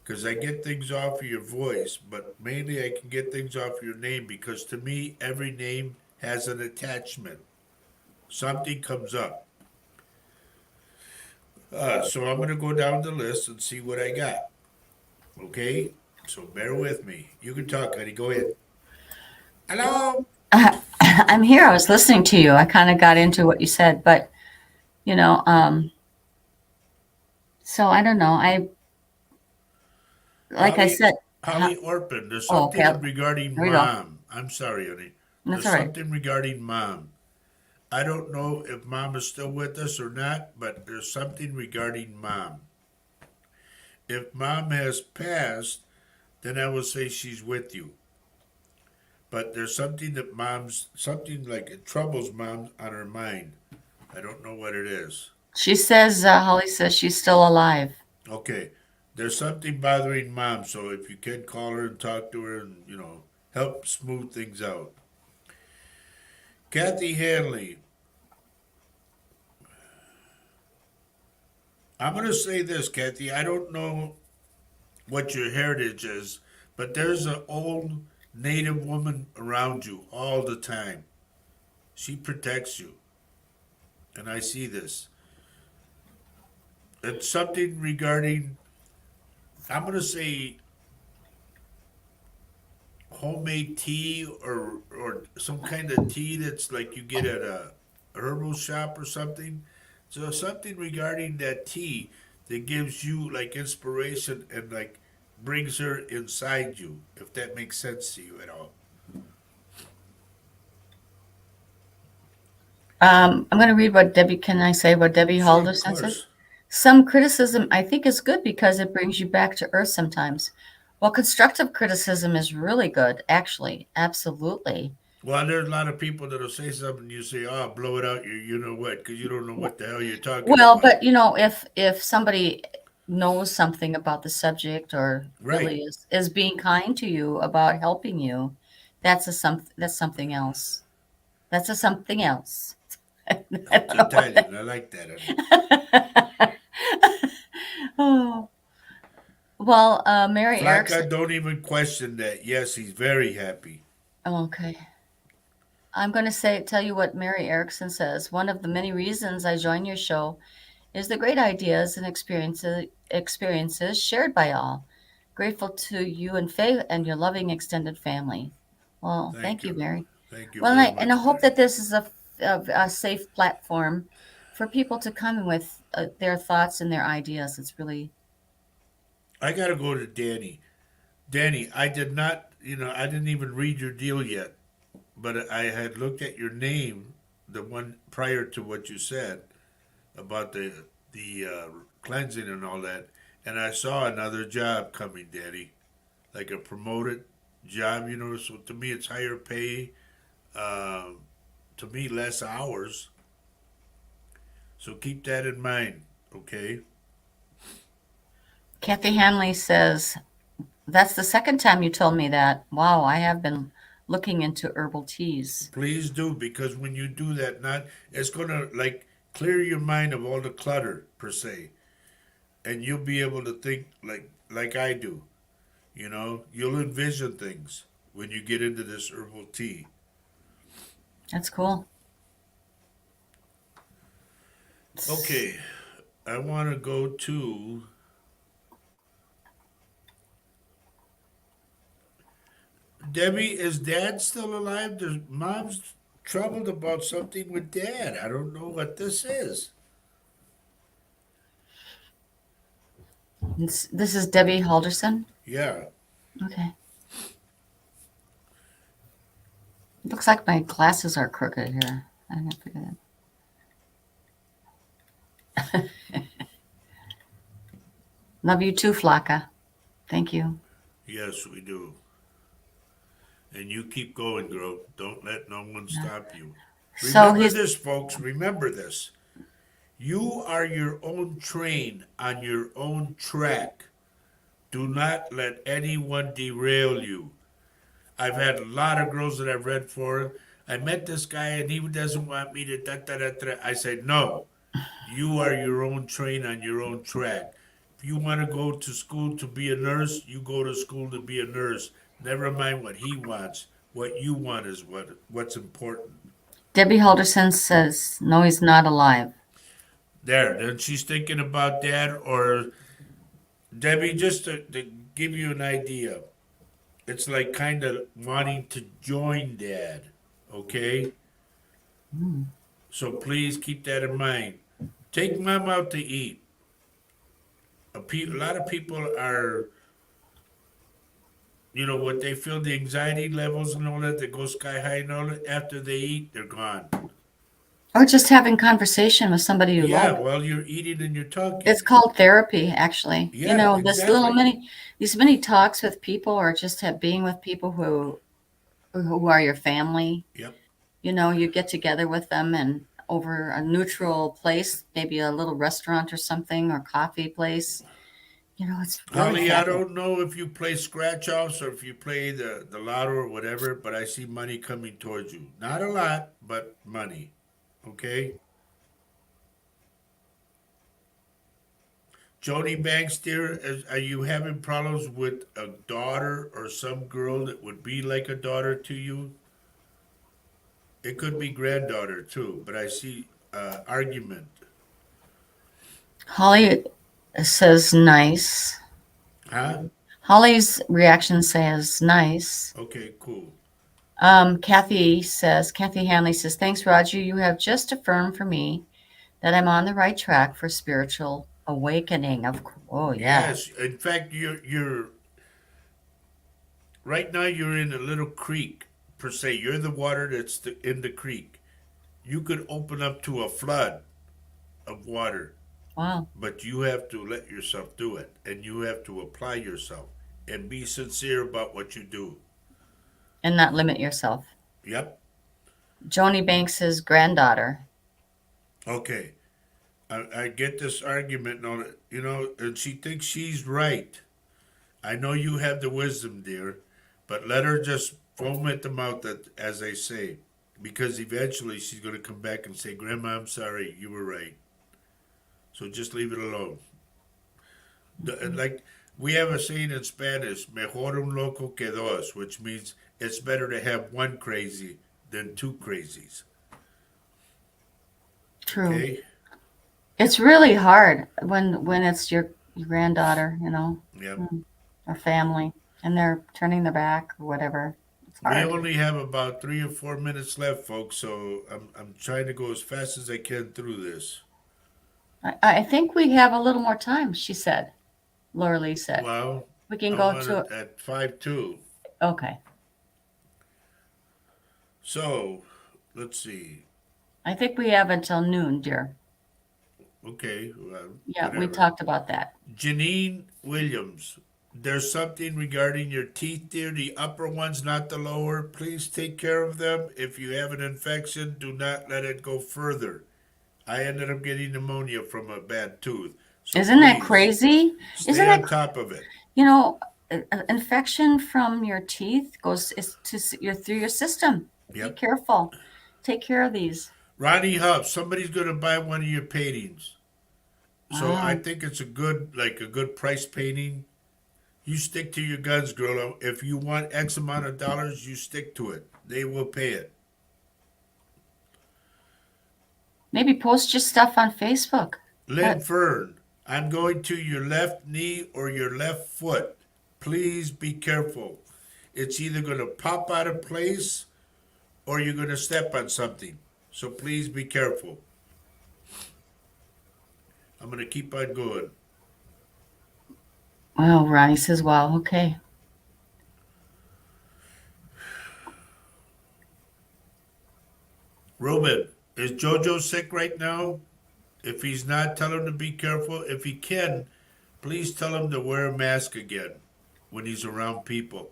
S1: Because I get things off of your voice, but mainly I can get things off your name because to me, every name has an attachment. Something comes up. So I'm going to go down the list and see what I got. Okay? So bear with me. You can talk, honey. Go ahead. Hello?
S2: I'm here. I was listening to you. I kind of got into what you said, but you know, um, so I don't know. Like I
S1: Holly,
S2: said,
S1: Holly Orpin, there's
S2: oh, okay,
S1: something regarding
S2: there we go.
S1: mom. I'm sorry, honey.
S2: That's
S1: There's
S2: all right.
S1: something regarding mom. I don't know if mom is still with us or not, but there's something regarding mom. If mom has passed, then I will say she's with you. But there's something that something like it troubles mom on her mind. I don't know what it is.
S2: Holly says she's still alive.
S1: Okay. there's something bothering mom, so if you can call her and talk to her and, help smooth things out. Kathy Hanley, I'm going to say this, Kathy. I don't know what your heritage is, but there's an old native woman around you all the time. She protects you, and I see this. It's something regarding, I'm going to say, homemade tea or some kind of tea that's like you get at a herbal shop or something. So something regarding that tea that gives you like inspiration and like brings her inside you, if that makes sense to you at all.
S2: I'm going to read what Debbie, can I say what Debbie
S1: Sure, of
S2: Halderson said?
S1: course.
S2: Some criticism I think is good because it brings you back to earth sometimes. Well, constructive criticism is really good, actually. Absolutely.
S1: Well, there's a lot of people that'll say something and you say, "Oh, blow it out, you know what?" Because you don't know what the hell you're talking
S2: Well,
S1: about.
S2: but if somebody knows something about the subject or
S1: Right.
S2: really is being kind to you about helping you, that's something else. That's a something else. I
S1: That's
S2: don't know what
S1: Italian. I like that, honey.
S2: that. Oh, well, Mary
S1: Flacca,
S2: Erickson.
S1: don't even question that. Yes, he's very happy.
S2: Okay. I'm going to tell you what Mary Erickson says. One of the many reasons I join your show is the great ideas and experiences shared by all. Grateful to you and Faye and your loving extended family. Well,
S1: Thank
S2: thank you,
S1: you.
S2: Mary.
S1: Thank you
S2: Well,
S1: very
S2: and I
S1: much,
S2: hope
S1: Mary.
S2: that this is a safe platform for people to come in with their thoughts and their ideas. It's really
S1: I got to go to Danny. Danny, I did not, I didn't even read your deal yet, but I had looked at your name, the one prior to what you said about the cleansing and all that, and I saw another job coming, Danny, like a promoted job, So to me, it's higher pay. Um, to me, less hours. So keep that in mind, okay?
S2: Kathy Hanley says, that's the second time you told me that. Wow, I have been looking into herbal teas.
S1: Please do, because when you do that, not it's gonna like clear your mind of all the clutter per se, and you'll be able to think like I do. You'll envision things when you get into this herbal tea.
S2: That's cool.
S1: Okay, I want to go to Debbie. Is Dad still alive? There's Mom's troubled about something with Dad. I don't know what this is.
S2: This is Debbie Halderson.
S1: Yeah.
S2: Okay. It looks like my glasses are crooked here. I didn't figure that. Love you too, Flocka. Thank you.
S1: Yes, we do. And you keep going, girl. Don't let no one
S2: Yeah.
S1: stop you.
S2: So
S1: Remember
S2: he's
S1: this, folks. Remember this. You are your own train on your own track. Do not let anyone derail you. I've had a lot of girls that I've read for. I met this guy and he doesn't want me to da da da da. I said, no, you are your own train on your own track. If you want to go to school to be a nurse, you go to school to be a nurse. Never mind what he wants. What you want is what's important.
S2: Debbie Halderson says no, he's not alive.
S1: There, then she's thinking about that, or Debbie, just to give you an idea, it's like kind of wanting to join Dad, okay?
S2: Hmm.
S1: So please keep that in mind. Take Mom out to eat. A lot of people are, what they feel the anxiety levels and all that go sky high and all that. After they eat, they're gone.
S2: Or just having conversation with somebody you
S1: Yeah,
S2: love.
S1: while you're eating and you're
S2: It's
S1: talking.
S2: called therapy, actually.
S1: Yeah, exactly.
S2: These many talks with people, or just being with people who are your family.
S1: Yep.
S2: You get together with them and over a neutral place, maybe a little restaurant or something, or coffee place, It's really
S1: Holly, I
S2: happening.
S1: don't know if you play scratch offs or if you play the lotto or whatever, but I see money coming towards you. Not a lot, but money. Okay? Joni Banks, dear, are you having problems with a daughter or some girl that would be like a daughter to you? It could be granddaughter too, but I see argument.
S2: Holly says nice.
S1: Huh?
S2: Holly's reaction says nice.
S1: Okay, cool.
S2: Kathy Hanley says, thanks, Roger. You have just affirmed for me that I'm on the right track for spiritual awakening. Oh, yeah.
S1: Yes, in fact, you're right now. You're in a little creek per se. You're the water that's in the creek. You could open up to a flood of water,
S2: Wow.
S1: but you have to let yourself do it, and you have to apply yourself and be sincere about what you do.
S2: And not limit yourself.
S1: Yep.
S2: Joni Banks' granddaughter.
S1: Okay. I get this argument and all that, and she thinks she's right. I know you have the wisdom, dear, but let her just foam at the mouth, as they say, because eventually she's going to come back and say, Grandma, I'm sorry, you were right. So just leave it alone. Like we have a saying in Spanish, mejor un loco que dos, which means it's better to have one crazy than two crazies.
S2: True.
S1: Okay?
S2: It's really hard when it's your granddaughter,
S1: Yep.
S2: or family, and they're turning their back or whatever. It's
S1: We
S2: hard.
S1: only have about 3 or 4 minutes left, folks, so I'm trying to go as fast as I can through this.
S2: I think we have a little more time, she said. Laura Lee said.
S1: Well,
S2: We can
S1: I
S2: go
S1: want
S2: to.
S1: it at 5:02.
S2: Okay.
S1: So, let's see.
S2: I think we have until noon, dear.
S1: Okay, well,
S2: Yeah, we
S1: whatever.
S2: talked about that.
S1: Janine Williams, there's something regarding your teeth, dear. The upper ones, not the lower. Please take care of them. If you have an infection, do not let it go further. I ended up getting pneumonia from a bad tooth. So
S2: Isn't that
S1: please
S2: crazy?
S1: stay
S2: Isn't
S1: on
S2: that,
S1: top of it.
S2: infection from your teeth goes through your system. Be
S1: Yep.
S2: careful. Take care of these.
S1: Ronnie Huff, somebody's going to buy one of your paintings. So I
S2: Wow.
S1: think it's a good price painting. You stick to your guns, girl. If you want X amount of dollars, you stick to it. They will pay it.
S2: Maybe post your stuff on Facebook.
S1: Lynn Fern, I'm going to your left knee or your left foot. Please be careful. It's either going to pop out of place or you're going to step on something. So please be careful. I'm going to keep on going.
S2: Wow, Ronnie says, wow, okay.
S1: Ruben, is JoJo sick right now? If he's not, tell him to be careful. If he can, please tell him to wear a mask again when he's around people.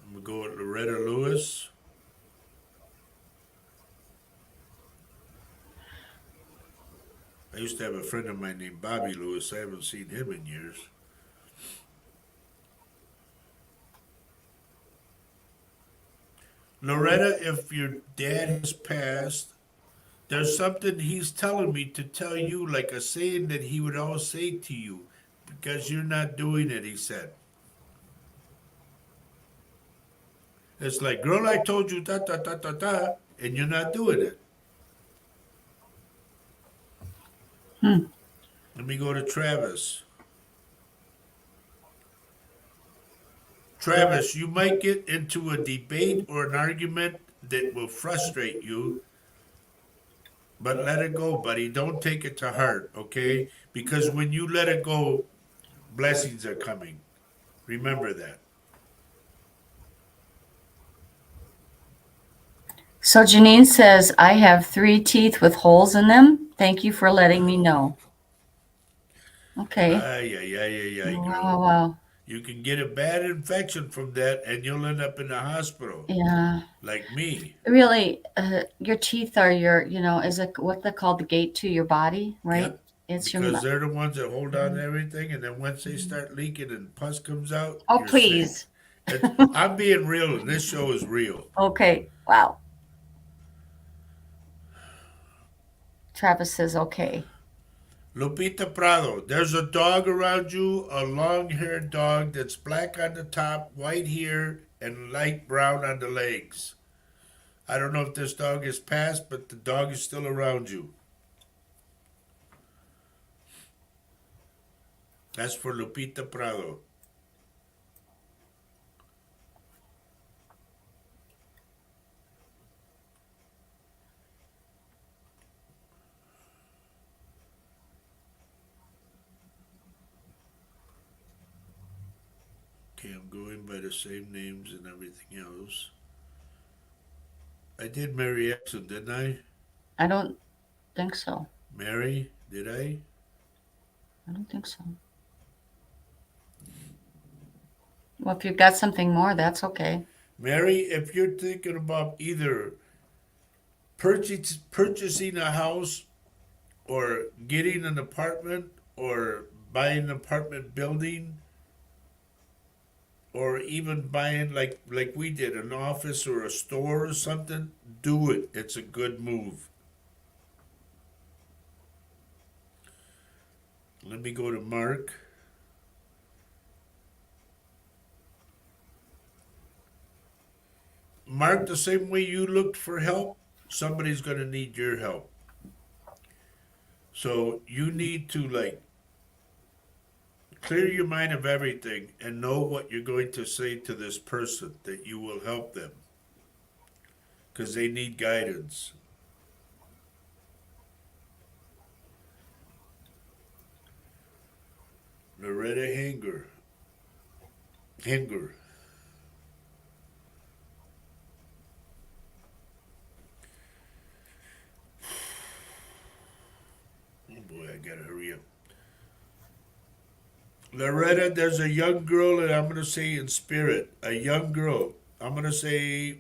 S1: I'm going to go with Loretta Lewis. I used to have a friend of mine named Bobby Lewis. I haven't seen him in years. Loretta, if your dad has passed, there's something he's telling me to tell you, like a saying that he would always say to you, because you're not doing it, he said. It's like, girl, I told you da da da da da, and you're not doing it.
S2: Hmm.
S1: Let me go to Travis. Travis, you might get into a debate or an argument that will frustrate you, but let it go, buddy. Don't take it to heart, okay? Because when you let it go, blessings are coming. Remember that.
S2: So Janine says, I have 3 teeth with holes in them. Thank you for letting me know. Okay.
S1: Ay, ay, ay, ay, ay,
S2: Wow,
S1: girl.
S2: wow, wow.
S1: You can get a bad infection from that and you'll end up in the hospital,
S2: Yeah.
S1: like me.
S2: Really, your teeth are is it what they call the gate to your body, right?
S1: Yep.
S2: It's your.
S1: Because they're the ones that hold on
S2: Mhm.
S1: to everything, and then once they
S2: Mhm.
S1: start leaking and pus comes out,
S2: Oh,
S1: you're sick.
S2: please.
S1: I'm being real, and this show is real.
S2: Okay. Wow. Travis says okay.
S1: Lupita Prado, there's a dog around you, a long haired dog that's black on the top, white here, and light brown on the legs. I don't know if this dog is passed, but the dog is still around you. That's for Lupita Prado. Okay, I'm going by the same names and everything else. I did Mary Exon, didn't I?
S2: I don't think so.
S1: Mary, did I?
S2: I don't think so. Well, if you've got something more, that's okay.
S1: Mary, if you're thinking about either purchasing a house or getting an apartment or buying an apartment building or even buying like we did an office or a store or something, do it. It's a good move. Let me go to Mark. Mark, the same way you looked for help, somebody's going to need your help. So you need to clear your mind of everything and know what you're going to say to this person that you will help them because they need guidance. Loretta Hanger. Oh boy, I gotta hurry up. Loretta, there's a young girl, and I'm gonna say in spirit, a young girl. I'm gonna say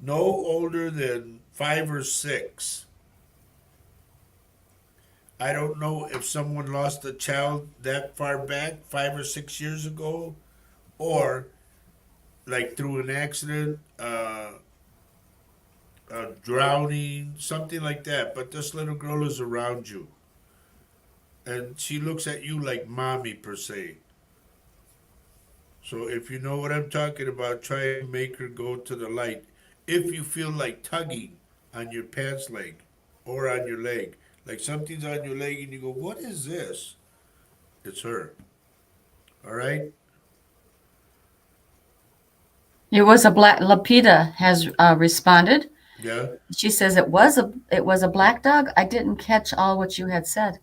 S1: no older than 5 or 6. I don't know if someone lost a child that far back, 5 or 6 years ago, or like through an accident, drowning, something like that. But this little girl is around you, and she looks at you like mommy per se. So if you know what I'm talking about, try to make her go to the light. If you feel like tugging on your pants leg or on your leg, like something's on your leg and you go, "What is this?" It's her. All right?
S2: It was a black. Lapita has responded.
S1: Yeah.
S2: She says it was a black dog. I didn't catch all what you had said.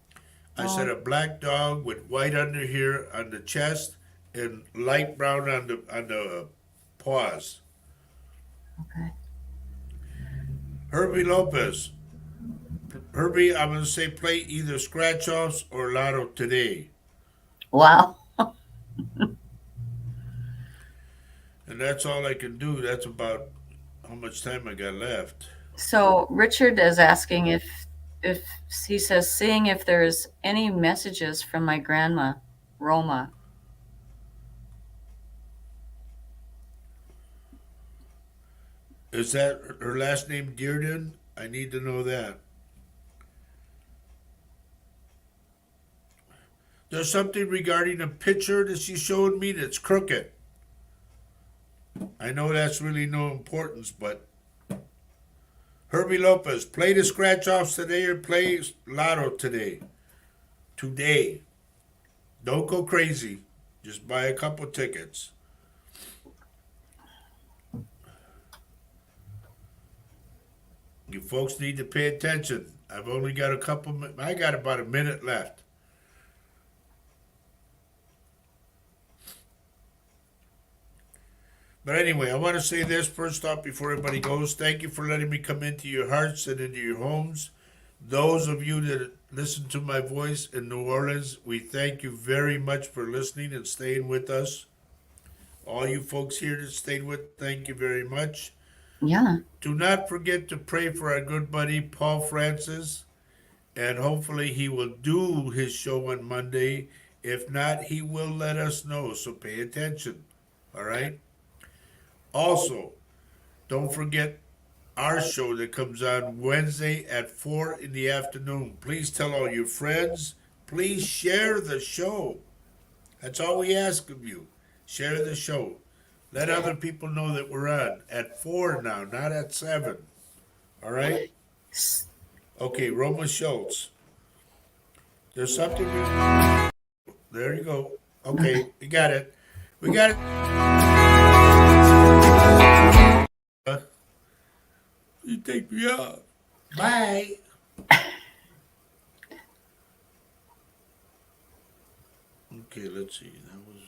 S1: I said
S2: Oh,
S1: a black dog with white under here on the chest and light brown on the paws.
S2: okay.
S1: Herbie Lopez. Herbie, I'm gonna say play either scratch offs or lotto today.
S2: Wow.
S1: And that's all I can do. That's about how much time I got left.
S2: So Richard is asking if he says seeing if there's any messages from my grandma, Roma.
S1: Is that her last name Dearden? I need to know that. There's something regarding a picture that she showed me that's crooked. I know that's really no importance, but Herbie Lopez, play the scratch offs today or play Lotto today. Today. Don't go crazy. Just buy a couple tickets. You folks need to pay attention. I've only got I got about a minute left. But anyway, I want to say this first off before everybody goes. Thank you for letting me come into your hearts and into your homes. Those of you that listen to my voice in New Orleans, we thank you very much for listening and staying with us. All you folks here that stayed with, thank you very much.
S2: Yeah.
S1: Do not forget to pray for our good buddy Paul Francis, and hopefully he will do his show on Monday. If not, he will let us know, so pay attention. All right? Also, don't forget our show that comes on Wednesday at 4 in the afternoon. Please tell all your friends. Please share the show. That's all we ask of you. Share the show. Let other people know that we're on at 4 now, not at 7. All right? Okay, Roma Schultz. There's something. There you go. Okay, we got it. We got it. You take me off. Bye. Okay, let's see. That was.